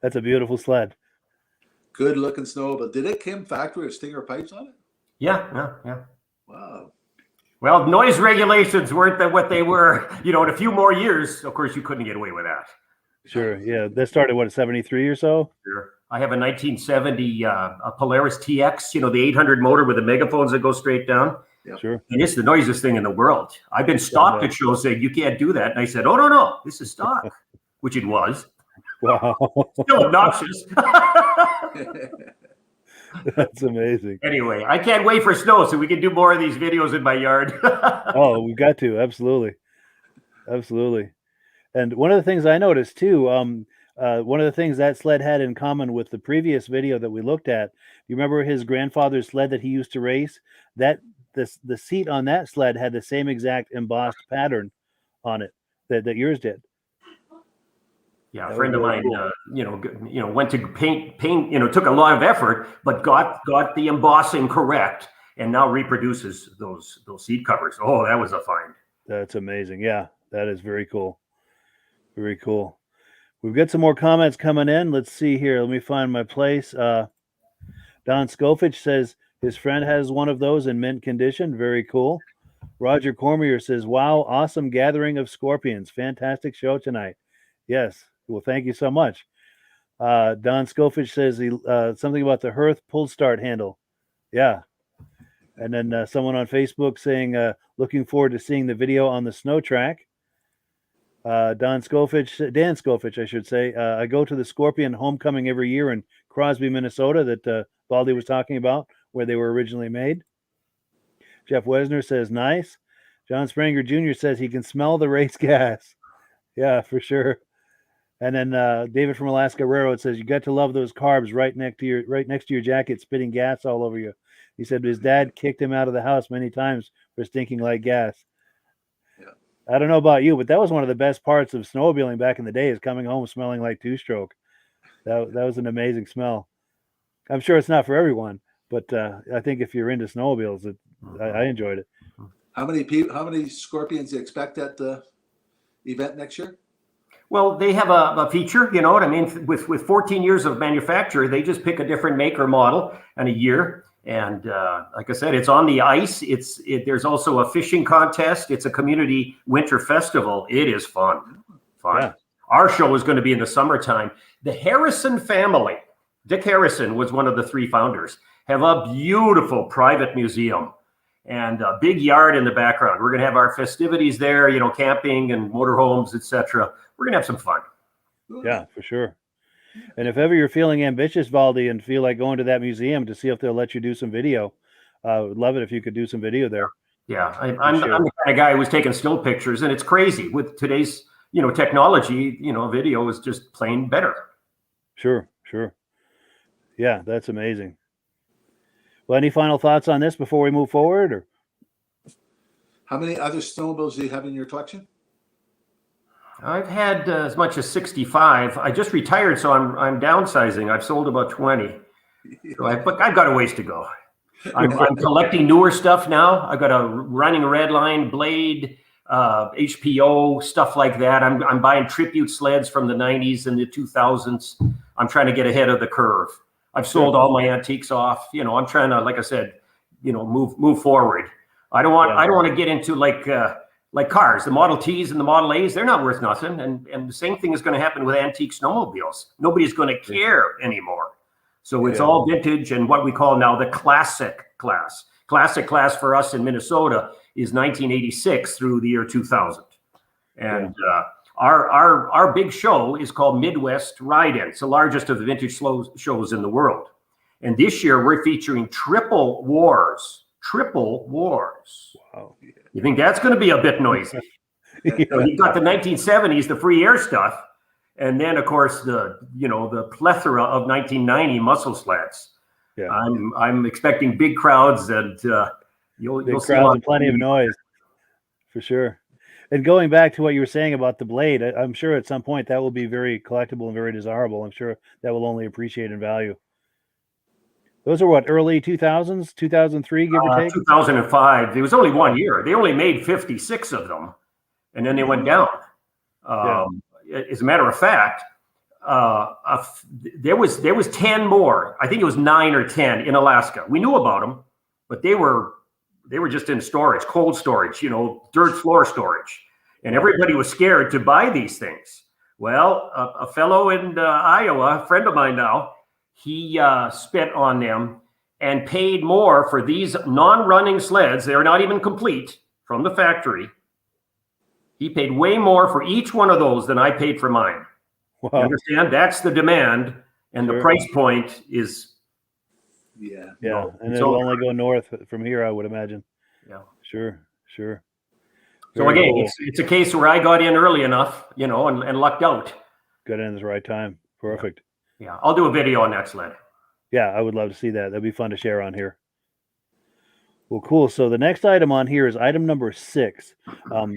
That's a beautiful sled. Good looking snowmobile. Did it come factory with Stinger pipes on it? Yeah. Wow. Well, noise regulations weren't what they were, in a few more years. Of course, you couldn't get away with that. Sure. Yeah. That started, what, 73 or so? Sure. I have a 1970 a Polaris TX, the 800 motor with the megaphones that go straight down. Yep. Sure. And it's the noisiest thing in the world. I've been stopped at shows saying, you can't do that. And I said, oh, no, this is stock, which it was. Wow. Still obnoxious. That's amazing. Anyway, I can't wait for snow so we can do more of these videos in my yard. Oh, we've got to. Absolutely. And one of the things I noticed too, one of the things that sled had in common with the previous video that we looked at, you remember his grandfather's sled that he used to race? The seat on that sled had the same exact embossed pattern on it that yours did. Yeah, a That friend was of really mine, went to paint, took a lot of effort, but got the embossing correct, and now reproduces those seat covers. Oh, that was a find. That's amazing. Yeah, that is very cool. Very cool. We've got some more comments coming in. Let's see here. Let me find my place. Don Scofich says his friend has one of those in mint condition. Very cool. Roger Cormier says, wow, awesome gathering of scorpions. Fantastic show tonight. Yes. Well, thank you so much. Don Scofich says something about the Hearth pull start handle. Yeah. And then someone on Facebook saying, looking forward to seeing the video on the snow track. Dan Scofich, I should say. I go to the Scorpion homecoming every year in Crosby, Minnesota, that Valdi was talking about, where they were originally made. Jeff Wesner says, nice. John Spranger Jr. says he can smell the race gas. Yeah, for sure. And then David from Alaska Railroad says, you got to love those carbs right next to your jacket, spitting gas all over you. He said his dad kicked him out of the house many times for stinking like gas. I don't know about you, but that was one of the best parts of snowmobiling back in the day, is coming home smelling like two-stroke. That was an amazing smell. I'm sure it's not for everyone, but I think if you're into snowmobiles, I enjoyed it. How many Scorpions do you expect at the event next year? Well, they have a feature, you know what I mean? With 14 years of manufacture, they just pick a different make or model and a year. And like I said, it's on the ice. There's also a fishing contest. It's a community winter festival. It is fun. Yeah. Our show is going to be in the summertime. The Harrison family, Dick Harrison was one of the three founders, have a beautiful private museum and a big yard in the background. We're going to have our festivities there, camping and motorhomes, etc. We're going to have some fun. Yeah, for sure. And if ever you're feeling ambitious, Valdi, and feel like going to that museum to see if they'll let you do some video, I would love it if you could do some video there. Yeah, I'm the kind of guy who was taking still pictures, and it's crazy with today's, technology. Video is just plain better. Sure. Yeah, that's amazing. Well, any final thoughts on this before we move forward? Or how many other snowmobiles do you have in your collection? I've had as much as 65. I just retired, so I'm downsizing. I've sold about 20. So I've got a ways to go. I'm collecting newer stuff now. I've got a running Redline blade, HPO, stuff like that. I'm buying tribute sleds from the 90s and the 2000s. I'm trying to get ahead of the curve. I've sold all my antiques off. I'm trying to, like I said, move forward. I don't want to get into like cars, the Model Ts and the Model As, they're not worth nothing. And the same thing is going to happen with antique snowmobiles. Nobody's going to care anymore. So it's all vintage and what we call now the classic class. Classic class for us in Minnesota is 1986 through the year 2000. And our big show is called Midwest Ride-In. It's the largest of the vintage shows in the world. And this year we're featuring triple wars. Wow. You think that's going to be a bit noisy? You've got the 1970s, the free air stuff, and then of course the plethora of 1990 muscle sleds. Yeah, I'm expecting big crowds, and you'll see and plenty of noise for sure. And going back to what you were saying about the blade, I'm sure at some point that will be very collectible and very desirable. I'm sure that will only appreciate in value. Those are what, early 2000s, 2003, give or take? 2005. It was only 1 year. They only made 56 of them, and then they went down. As a matter of fact, there was 10 more. I think it was 9 or 10 in Alaska. We knew about them, but they were just in storage, cold storage, dirt floor storage, and everybody was scared to buy these things. Well, a fellow in Iowa, a friend of mine now, he spent on them and paid more for these non-running sleds. They're not even complete from the factory. He paid way more for each one of those than I paid for mine. Wow. You understand? That's the demand, and the price point is. Yeah, and it'll only go north from here, I would imagine. Yeah, sure. So again, it's a case where I got in early enough, and lucked out. Got in at the right time. Perfect. Yeah, I'll do a video on that sled. Yeah, I would love to see that. That'd be fun to share on here. Well, cool. So the next item on here is item number 6.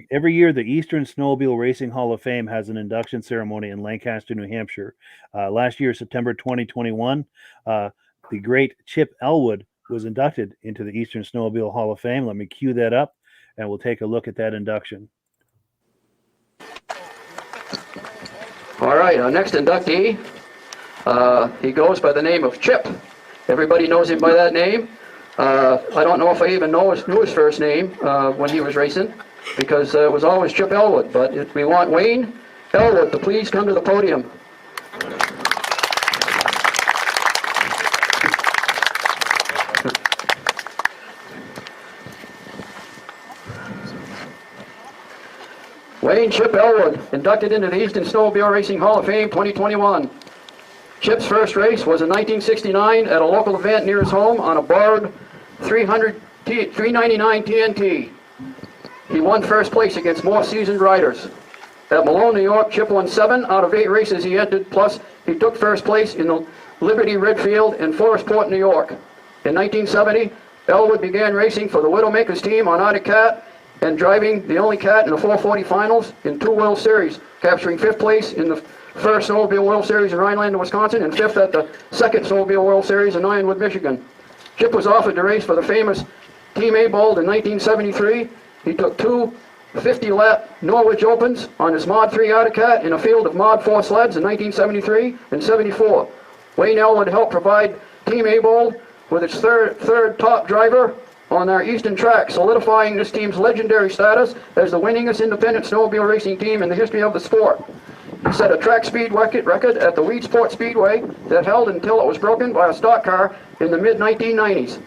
Every year, the Eastern Snowmobile Racing Hall of Fame has an induction ceremony in Lancaster, New Hampshire. Last year, September 2021, the great Chip Elwood was inducted into the Eastern Snowmobile Hall of Fame. Let me cue that up, and we'll take a look at that induction. All right, our next inductee, he goes by the name of Chip. Everybody knows him by that name. I don't know if I even knew his first name when he was racing, because it was always Chip Elwood. But we want Wayne Elwood to please come to the podium. Wayne Chip Elwood, inducted into the Eastern Snowmobile Racing Hall of Fame 2021. Chip's first race was in 1969 at a local event near his home on a borrowed 399 TNT. He won first place against more seasoned riders. At Malone, New York, Chip won 7 out of 8 races he entered, plus he took first place in the Liberty Redfield in Forestport, New York. In 1970, Elwood began racing for the Widowmakers team on Arctic Cat and driving the only cat in the 440 finals in 2 World Series, capturing 5th place in the first Snowmobile World Series in Rhinelander, Wisconsin, and 5th at the second Snowmobile World Series in Ironwood, Michigan. Chip was offered to race for the famous Team AMSOIL in 1973. He took 2 50-lap Norwich Opens on his Mod 3 Arctic Cat in a field of Mod 4 sleds in 1973 and 74. Wayne Elwood helped provide Team AMSOIL with its third top driver on our eastern track, solidifying this team's legendary status as the winningest independent snowmobile racing team in the history of the sport. He set a track speed record at the Weedsport Speedway that held until it was broken by a stock car in the mid-1990s.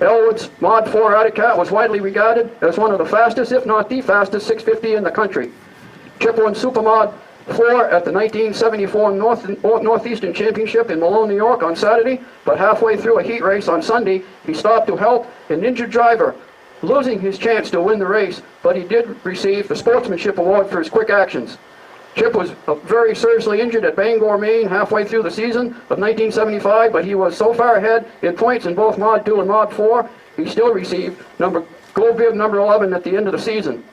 Elwood's Mod 4 Arctic Cat was widely regarded as one of the fastest, if not the fastest, 650 in the country. Chip won Super Mod 4 at the 1974 Northeastern Championship in Malone, New York on Saturday, but halfway through a heat race on Sunday, he stopped to help an injured driver, losing his chance to win the race, but he did receive the Sportsmanship Award for his quick actions. Chip was very seriously injured at Bangor, Maine halfway through the season of 1975, but he was so far ahead in points in both Mod 2 and Mod 4, he still received gold bib number 11 at the end of the season.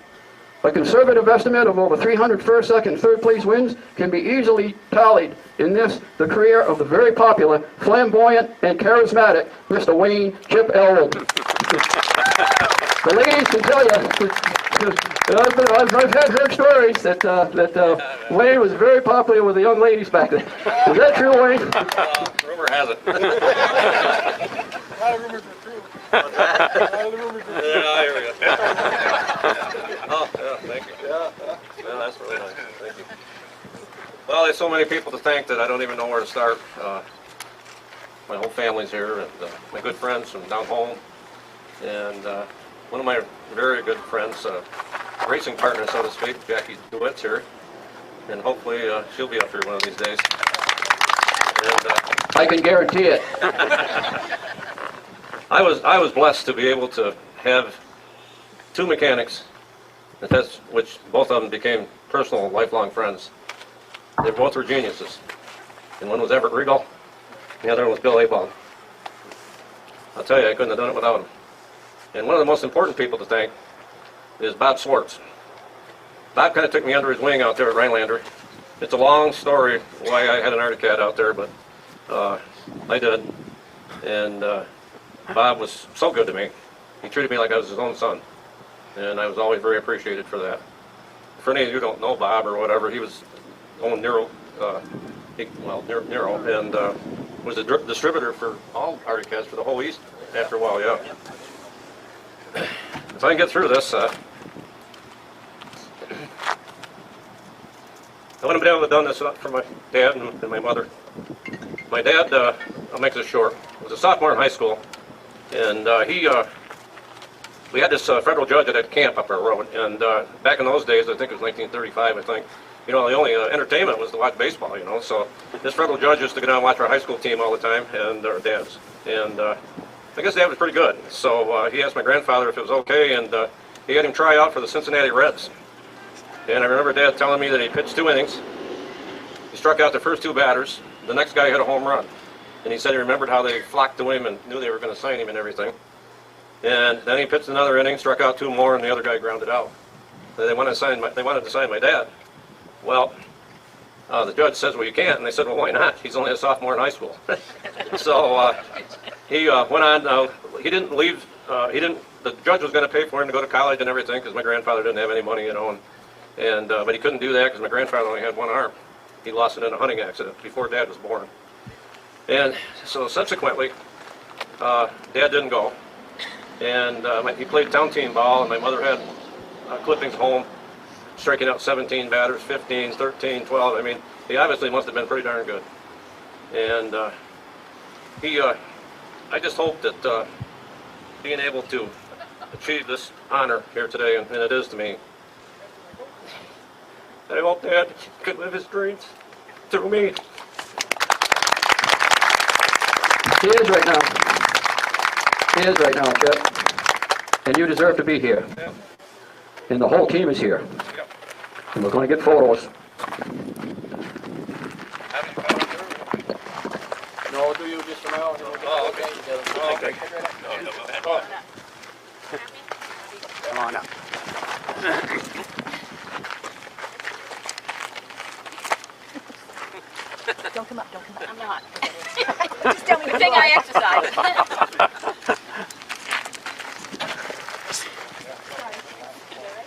A conservative estimate of over 300 first, second, third place wins can be easily tallied in the career of the very popular, flamboyant, and charismatic Mr. Wayne Chip Elwood. The ladies can tell you, I've heard stories that Wayne was very popular with the young ladies back then. Is that true, Wayne? Rumor has it. A lot of rumors were true. Yeah, here we go. Oh, yeah, thank you. Yeah, that's really nice. Thank you. Well, there's so many people to thank that I don't even know where to start. My whole family's here, and my good friends from down home, and one of my very good friends, racing partner, so to speak, Jackie DeWitt's here, and hopefully she'll be up here one of these days. And, I can guarantee it. I was blessed to be able to have 2 mechanics, which both of them became personal, lifelong friends. They both were geniuses, and one was Everett Regal, and the other one was Bill Abel. I'll tell you, I couldn't have done it without him. And one of the most important people to thank is Bob Swartz. Bob kind of took me under his wing out there at Rhinelander. It's a long story why I had an Arctic Cat out there, but I did. And Bob was so good to me. He treated me like I was his own son. And I was always very appreciated for that. For any of you who don't know Bob or whatever, he was owned Nero, and was a distributor for all Arctic Cats for the whole East after a while, yeah. If I can get through this, I wouldn't have been able to have done this for my dad and my mother. My dad, I'll make this short, was a sophomore in high school, and we had this federal judge at that camp up our road, and back in those days, I think it was 1935, I think, you know, the only entertainment was to watch baseball, you know, so this federal judge used to go down and watch our high school team all the time, and our dads, and I guess Dad was pretty good, so he asked my grandfather if it was okay, and he had him try out for the Cincinnati Reds. And I remember Dad telling me that he pitched 2 innings, he struck out the first 2 batters, the next guy hit a home run. And he said he remembered how they flocked to him and knew they were going to sign him and everything. And then he pitched another inning, struck out 2 more, and the other guy grounded out. They wanted to sign my dad. Well, the judge says, well, you can't. And they said, well, why not? He's only a sophomore in high school. So he went on. He didn't leave. The judge was going to pay for him to go to college and everything because my grandfather didn't have any money, but he couldn't do that because my grandfather only had one arm. He lost it in a hunting accident before Dad was born. And so subsequently, Dad didn't go. And he played town team ball, and my mother had clippings home, striking out 17 batters, 15, 13, 12. I mean, he obviously must have been pretty darn good. And I just hope that being able to achieve this honor here today, and it is to me, that I hope Dad could live his dreams through me. He is right now. He is right now, Chip. And you deserve to be here. Yeah. And the whole team is here. Yeah. And we're going to get photos. No, do you just now? Oh, okay. Oh, okay. No. Come on up. Don't come up. I'm not. Just tell me. Good thing I exercise.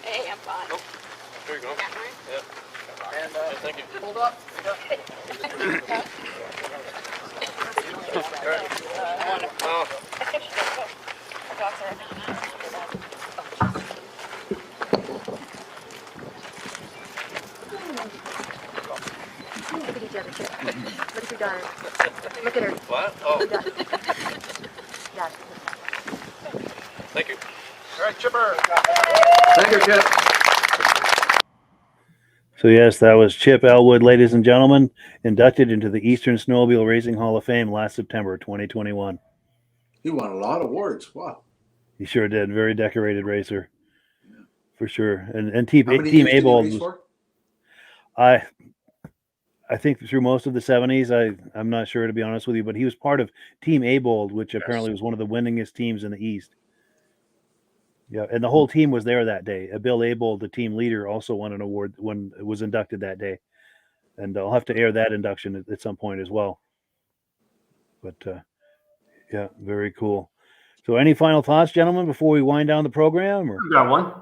Hey, I'm fine. Oh, here you go. Yeah. And thank you. Hold up. Look at each other, Chip. Look at your daughter. Look at her. What? Oh, Yeah. thank you. All right, Chipper. Thank you, Chip. So yes, that was Chip Elwood, ladies and gentlemen, inducted into the Eastern Snowmobile Racing Hall of Fame last September 2021. He won a lot of awards. Wow. He sure did. Very decorated racer, for sure. And Team How many Team years did he Abold race was, for? I think through most of the 70s. I'm not sure, to be honest with you, but he was part of Team Abold, which apparently was one of the winningest teams in the East. Yeah, and the whole team was there that day. Bill Abold, the team leader, also won an award when it was inducted that day. And I'll have to air that induction at some point as well. But yeah, very cool. So any final thoughts, gentlemen, before we wind down the program? Or? I've got one.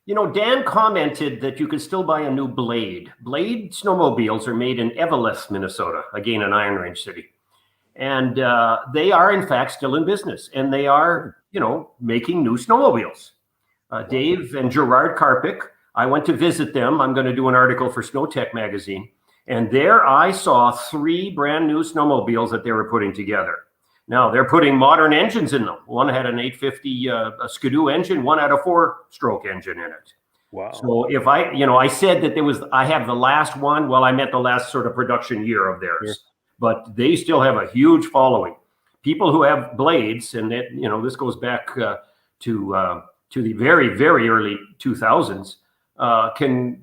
You know, Dan commented that you can still buy a new blade. Blade snowmobiles are made in Eveleth, Minnesota, again, an Iron Range city. And they are, in fact, still in business. And they are, making new snowmobiles. Dave and Gerard Karpik, I went to visit them. I'm going to do an article for Snowtech magazine. And there I saw 3 brand new snowmobiles that they were putting together. Now, they're putting modern engines in them. One had an 850 a Skidoo engine, one had a 4-stroke engine in it. Wow. So if I said that I have the last one, well, I meant the last sort of production year of theirs. Sure. But they still have a huge following. People who have blades, and this goes back to the very, very early 2000s, can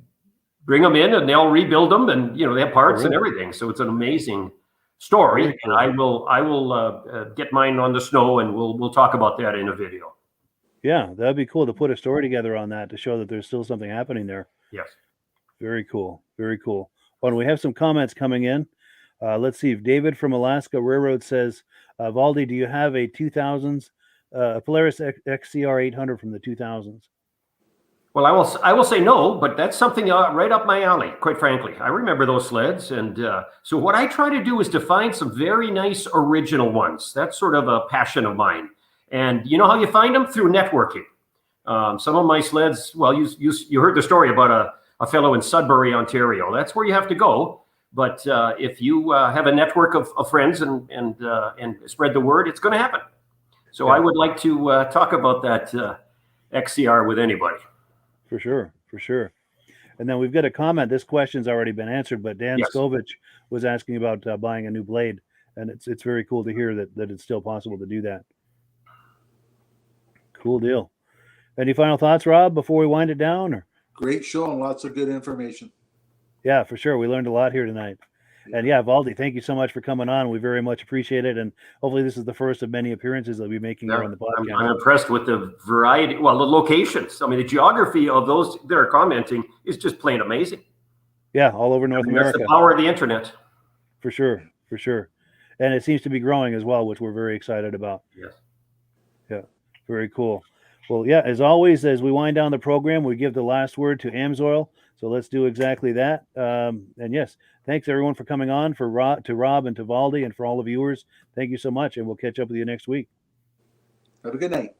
bring them in and they'll rebuild them, and they have parts and everything. So it's an amazing story, and I will get mine on the snow, and we'll talk about that in a video. Yeah, that'd be cool to put a story together on that to show that there's still something happening there. Yes. Very cool. Very cool. Well, we have some comments coming in. Let's see. David from Alaska Railroad says, Valdi, do you have a 2000s Polaris XCR 800 from the 2000s? Well, I will say no, but that's something right up my alley, quite frankly. I remember those sleds. And so what I try to do is to find some very nice original ones. That's sort of a passion of mine. And you know how you find them? Through networking. Some of my sleds, well, you heard the story about a fellow in Sudbury, Ontario. That's where you have to go. But if you have a network of friends and spread the word, it's going to happen. So I would like to talk about that XCR with anybody. For sure. And then we've got a comment. This question's already been answered, but Dan Skovich was asking about buying a new blade, and it's very cool to hear that it's still possible to do that. Cool deal. Any final thoughts, Rob, before we wind it down? Or? Great show and lots of good information. Yeah, for sure. We learned a lot here tonight. And yeah, Valdi, thank you so much for coming on. We very much appreciate it. And hopefully this is the first of many appearances that we'll be making here on the podcast. I'm impressed with the variety, the locations. I mean, the geography of those that are commenting is just plain amazing. Yeah, all over North America. That's the power of the internet. For sure. And it seems to be growing as well, which we're very excited about. Yes. Yeah, very cool. Well, yeah, as always, as we wind down the program, we give the last word to AMSOIL. So let's do exactly that. And yes, thanks everyone for coming on, to Rob and to Valdi, and for all the viewers. Thank you so much, and we'll catch up with you next week. Have a good night.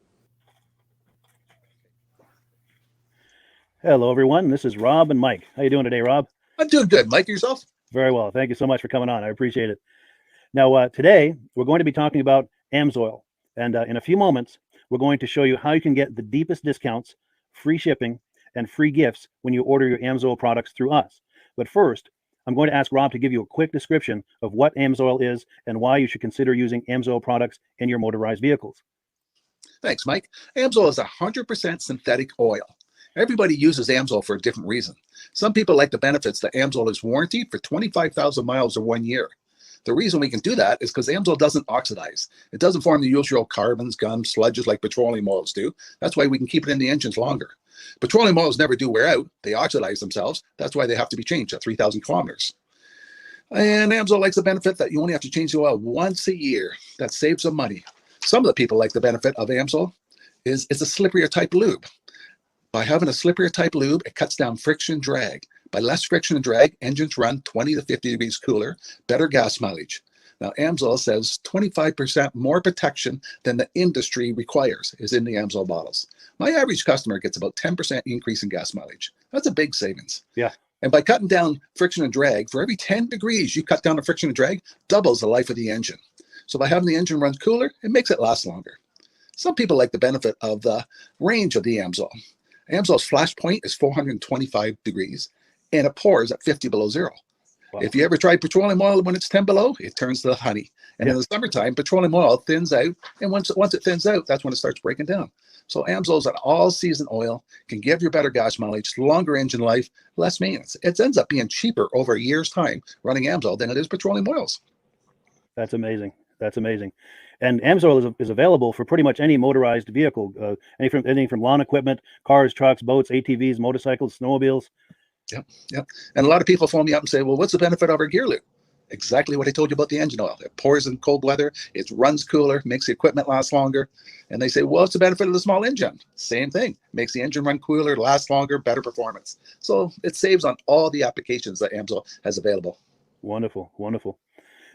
Hello, everyone. This is Rob and Mike. How you doing today, Rob? I'm doing good. Mike, yourself? Very well. Thank you so much for coming on. I appreciate it. Now, today, we're going to be talking about AMSOIL. And in a few moments, we're going to show you how you can get the deepest discounts, free shipping, and free gifts when you order your AMSOIL products through us. But first, I'm going to ask Rob to give you a quick description of what AMSOIL is and why you should consider using AMSOIL products in your motorized vehicles. Thanks, Mike. AMSOIL is 100% synthetic oil. Everybody uses AMSOIL for a different reason. Some people like the benefits that AMSOIL is warranted for 25,000 miles or 1 year. The reason we can do that is because AMSOIL doesn't oxidize. It doesn't form the usual carbons, gums, sludges like petroleum oils do. That's why we can keep it in the engines longer. Petroleum oils never do wear out. They oxidize themselves. That's why they have to be changed at 3,000 kilometers. And AMSOIL likes the benefit that you only have to change the oil once a year. That saves some money. Some of the people like the benefit of AMSOIL is it's a slipperier type lube. By having a slipperier type lube, it cuts down friction and drag. By less friction and drag, engines run 20 to 50 degrees cooler, better gas mileage. Now, AMSOIL says 25% more protection than the industry requires is in the AMSOIL bottles. My average customer gets about 10% increase in gas mileage. That's a big savings. Yeah. And by cutting down friction and drag, for every 10 degrees you cut down the friction and drag, doubles the life of the engine. So by having the engine run cooler, it makes it last longer. Some people like the benefit of the range of the AMSOIL. AMSOIL's flash point is 425 degrees, and it pours at 50 below zero. Wow. If you ever tried petroleum oil when it's 10 below, it turns to honey. And in the summertime, petroleum oil thins out, and once it thins out, that's when it starts breaking down. So AMSOIL's an all-season oil, can give you better gas mileage, longer engine life, less maintenance. It ends up being cheaper over a year's time running AMSOIL than it is petroleum oils. That's amazing. And AMSOIL is available for pretty much any motorized vehicle, anything from lawn equipment, cars, trucks, boats, ATVs, motorcycles, snowmobiles. Yep. And a lot of people phone me up and say, well, what's the benefit of our gear lube? Exactly what I told you about the engine oil. It pours in cold weather, it runs cooler, makes the equipment last longer. And they say, well, what's the benefit of the small engine? Same thing. Makes the engine run cooler, last longer, better performance. So it saves on all the applications that AMSOIL has available. Wonderful.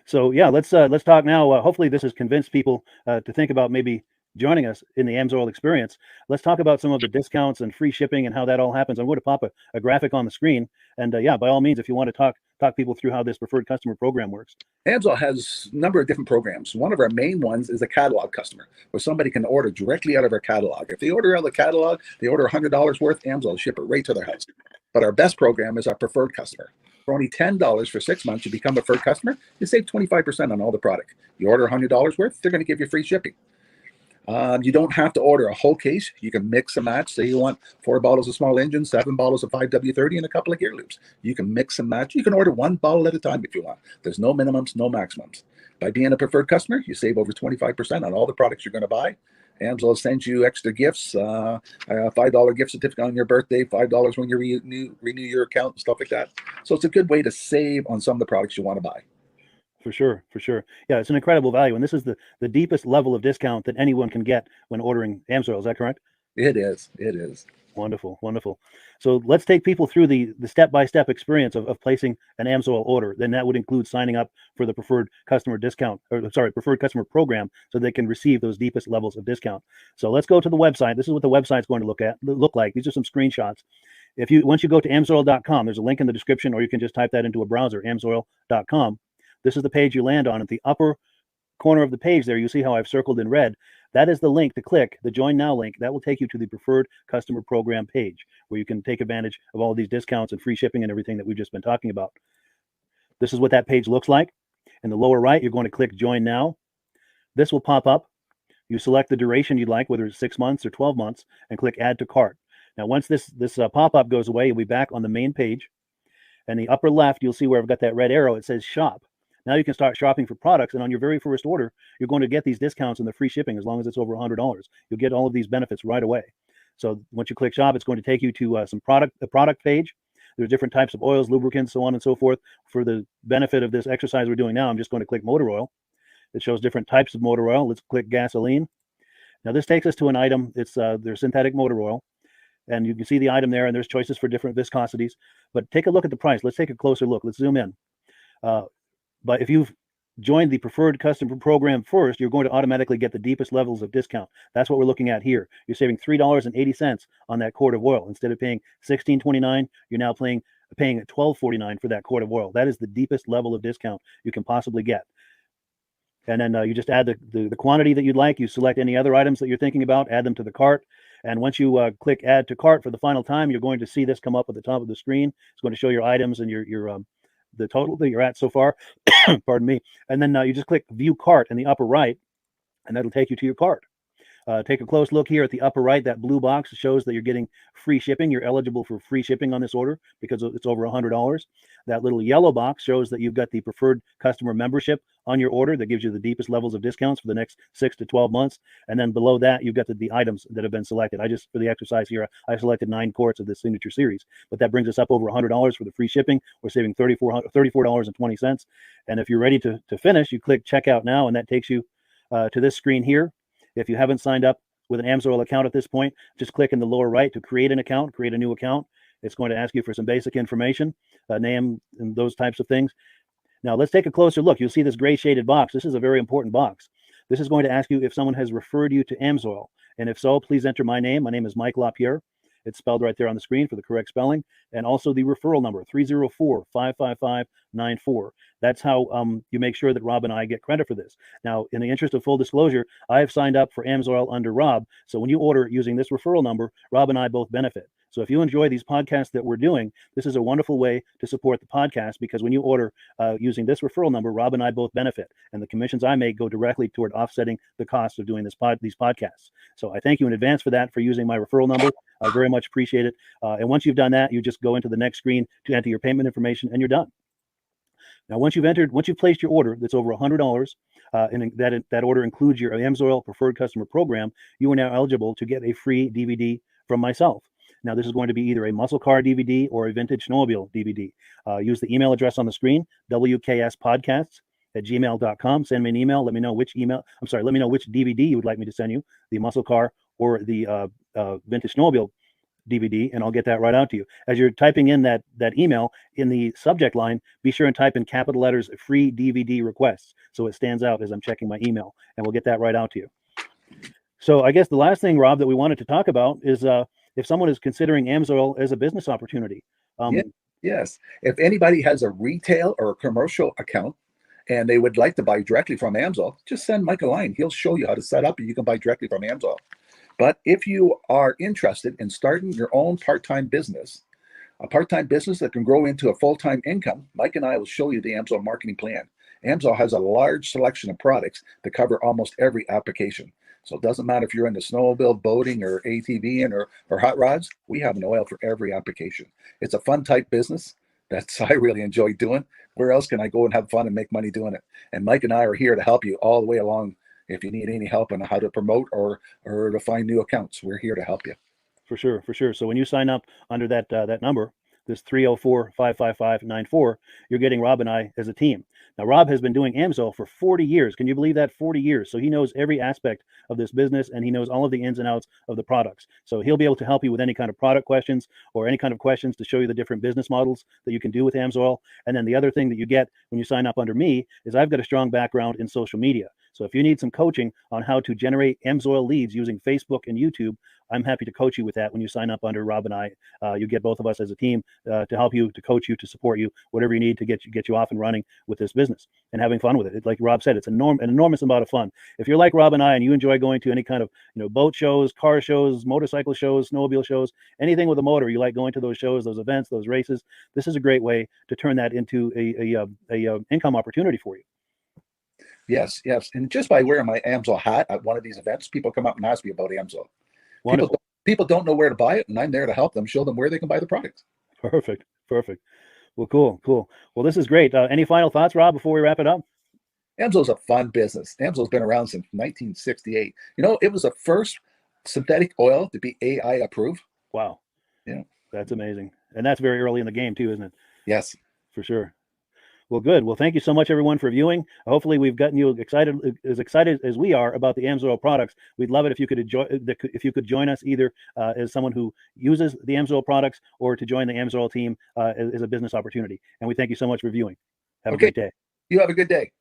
So yeah, let's talk now. Hopefully this has convinced people to think about maybe joining us in the AMSOIL experience. Let's talk about some of the discounts and free shipping and how that all happens. I'm going to pop a graphic on the screen. And yeah, by all means, if you want to talk people through how this preferred customer program works. AMSOIL has a number of different programs. One of our main ones is a catalog customer, where somebody can order directly out of our catalog. If they order out of the catalog, they order $100 worth, AMSOIL will ship it right to their house. But our best program is our preferred customer. For only $10 for 6 months, you become a preferred customer, you save 25% on all the product. You order $100 worth, they're going to give you free shipping. You don't have to order a whole case. You can mix and match. Say you want 4 bottles of small engine, 7 bottles of 5W30, and a couple of gear loops. You can mix and match. You can order 1 bottle at a time if you want. There's no minimums, no maximums. By being a preferred customer, you save over 25% on all the products you're going to buy. AMSOIL sends you extra gifts, a $5 gift certificate on your birthday, $5 when you renew your account, and stuff like that. So it's a good way to save on some of the products you want to buy. For sure. Yeah, it's an incredible value. And this is the deepest level of discount that anyone can get when ordering AMSOIL. Is that correct? It is. Wonderful. So let's take people through the step-by-step experience of placing an AMSOIL order. Then that would include signing up for the preferred customer preferred customer program, so they can receive those deepest levels of discount. So let's go to the website. This is what the website's going to look like. These are some screenshots. Once you go to AMSOIL.com, there's a link in the description, or you can just type that into a browser, AMSOIL.com. This is the page you land on. At the upper corner of the page there, you see how I've circled in red. That is the link to click, the Join Now link. That will take you to the Preferred Customer Program page, where you can take advantage of all these discounts and free shipping and everything that we've just been talking about. This is what that page looks like. In the lower right, you're going to click Join Now. This will pop up. You select the duration you'd like, whether it's 6 months or 12 months, and click Add to Cart. Now, once this pop-up goes away, you'll be back on the main page. And the upper left, you'll see where I've got that red arrow. It says shop. Now you can start shopping for products, and on your very first order, you're going to get these discounts and the free shipping as long as it's over $100. You'll get all of these benefits right away. So once you click shop, it's going to take you to the product page. There's different types of oils, lubricants, so on and so forth. For the benefit of this exercise we're doing now, I'm just going to click motor oil. It shows different types of motor oil. Let's click gasoline. Now this takes us to an item. It's their synthetic motor oil. And you can see the item there, and there's choices for different viscosities. But take a look at the price. Let's take a closer look. Let's zoom in. But if you've joined the preferred customer program first, you're going to automatically get the deepest levels of discount. That's what we're looking at here. You're saving $3.80 on that quart of oil. Instead of paying $16.29, you're now paying $12.49 for that quart of oil. That is the deepest level of discount you can possibly get. And then you just add the quantity that you'd like. You select any other items that you're thinking about, add them to the cart. And once you click add to cart for the final time, you're going to see this come up at the top of the screen. It's going to show your items and your the total that you're at so far. Pardon me. And then you just click view cart in the upper right, and that'll take you to your cart. Take a close look here at the upper right. That blue box shows that you're getting free shipping. You're eligible for free shipping on this order because it's over $100. That little yellow box shows that you've got the preferred customer membership on your order that gives you the deepest levels of discounts for the next 6 to 12 months. And then below that, you've got the items that have been selected. For the exercise here, I selected 9 quarts of the signature series, but that brings us up over $100 for the free shipping. We're saving $34.20. And if you're ready to finish, you click checkout now, and that takes you to this screen here. If you haven't signed up with an AMSOIL account at this point, just click in the lower right to create an account, create a new account. It's going to ask you for some basic information, name and those types of things. Now let's take a closer look. You'll see this gray shaded box. This is a very important box. This is going to ask you if someone has referred you to AMSOIL. And if so, please enter my name. My name is Mike Lapierre. It's spelled right there on the screen for the correct spelling. And also the referral number, 304-555-94. That's how you make sure that Rob and I get credit for this. Now, in the interest of full disclosure, I have signed up for AMSOIL under Rob. So when you order using this referral number, Rob and I both benefit. So if you enjoy these podcasts that we're doing, this is a wonderful way to support the podcast, because when you order using this referral number, Rob and I both benefit. And the commissions I make go directly toward offsetting the cost of doing these podcasts. So I thank you in advance for that, for using my referral number. I very much appreciate it. And once you've done that, you just go into the next screen to enter your payment information, and you're done. Now, once you've placed your order that's over $100, and that order includes your AMSOIL preferred customer program, you are now eligible to get a free DVD from myself. Now, this is going to be either a muscle car DVD or a vintage snowmobile DVD. Use the email address on the screen, wkspodcasts@gmail.com. Send me an email. Let me know which DVD you would like me to send you, the muscle car or the vintage snowmobile DVD, and I'll get that right out to you. As you're typing in that email, in the subject line, be sure and type in capital letters free DVD requests, so it stands out as I'm checking my email, and we'll get that right out to you. So I guess the last thing, Rob, that we wanted to talk about is if someone is considering AMSOIL as a business opportunity. Yes. If anybody has a retail or a commercial account and they would like to buy directly from AMSOIL, just send Mike a line. He'll show you how to set up, and you can buy directly from AMSOIL. But if you are interested in starting your own part-time business, a part-time business that can grow into a full-time income, Mike and I will show you the AMSOIL marketing plan. AMSOIL has a large selection of products that cover almost every application. So it doesn't matter if you're into snowmobile, boating, or ATVing, or hot rods. We have an oil for every application. It's a fun type business. I really enjoy doing. Where else can I go and have fun and make money doing it? And Mike and I are here to help you all the way along. If you need any help on how to promote or to find new accounts, we're here to help you. For sure. So when you sign up under that number, this 304-555-94, you're getting Rob and I as a team. Now, Rob has been doing AMSOIL for 40 years. Can you believe that? 40 years. So he knows every aspect of this business, and he knows all of the ins and outs of the products. So he'll be able to help you with any kind of product questions or any kind of questions to show you the different business models that you can do with AMSOIL. And then the other thing that you get when you sign up under me is I've got a strong background in social media. So if you need some coaching on how to generate AMSOIL leads using Facebook and YouTube, I'm happy to coach you with that when you sign up under Rob and I. You get both of us as a team to help you, to coach you, to support you, whatever you need to get you off and running with this business and having fun with it. Like Rob said, it's an enormous amount of fun. If you're like Rob and I and you enjoy going to any kind of boat shows, car shows, motorcycle shows, snowmobile shows, anything with a motor, you like going to those shows, those events, those races, this is a great way to turn that into a income opportunity for you. Yes. And just by wearing my AMSOIL hat at one of these events, people come up and ask me about AMSOIL. People don't know where to buy it, and I'm there to help them, show them where they can buy the product. Perfect. Well, cool. Well, this is great. Any final thoughts, Rob, before we wrap it up? AMSOIL's a fun business. AMSOIL's been around since 1968. You know, it was the first synthetic oil to be AI approved. Wow. Yeah. That's amazing. And that's very early in the game too, isn't it? Yes. For sure. Well, good. Well, thank you so much, everyone, for viewing. Hopefully, we've gotten you excited as we are about the AMSOIL products. We'd love it if you could join us either as someone who uses the AMSOIL products or to join the AMSOIL team as a business opportunity. And we thank you so much for viewing. Have a great day. You have a good day.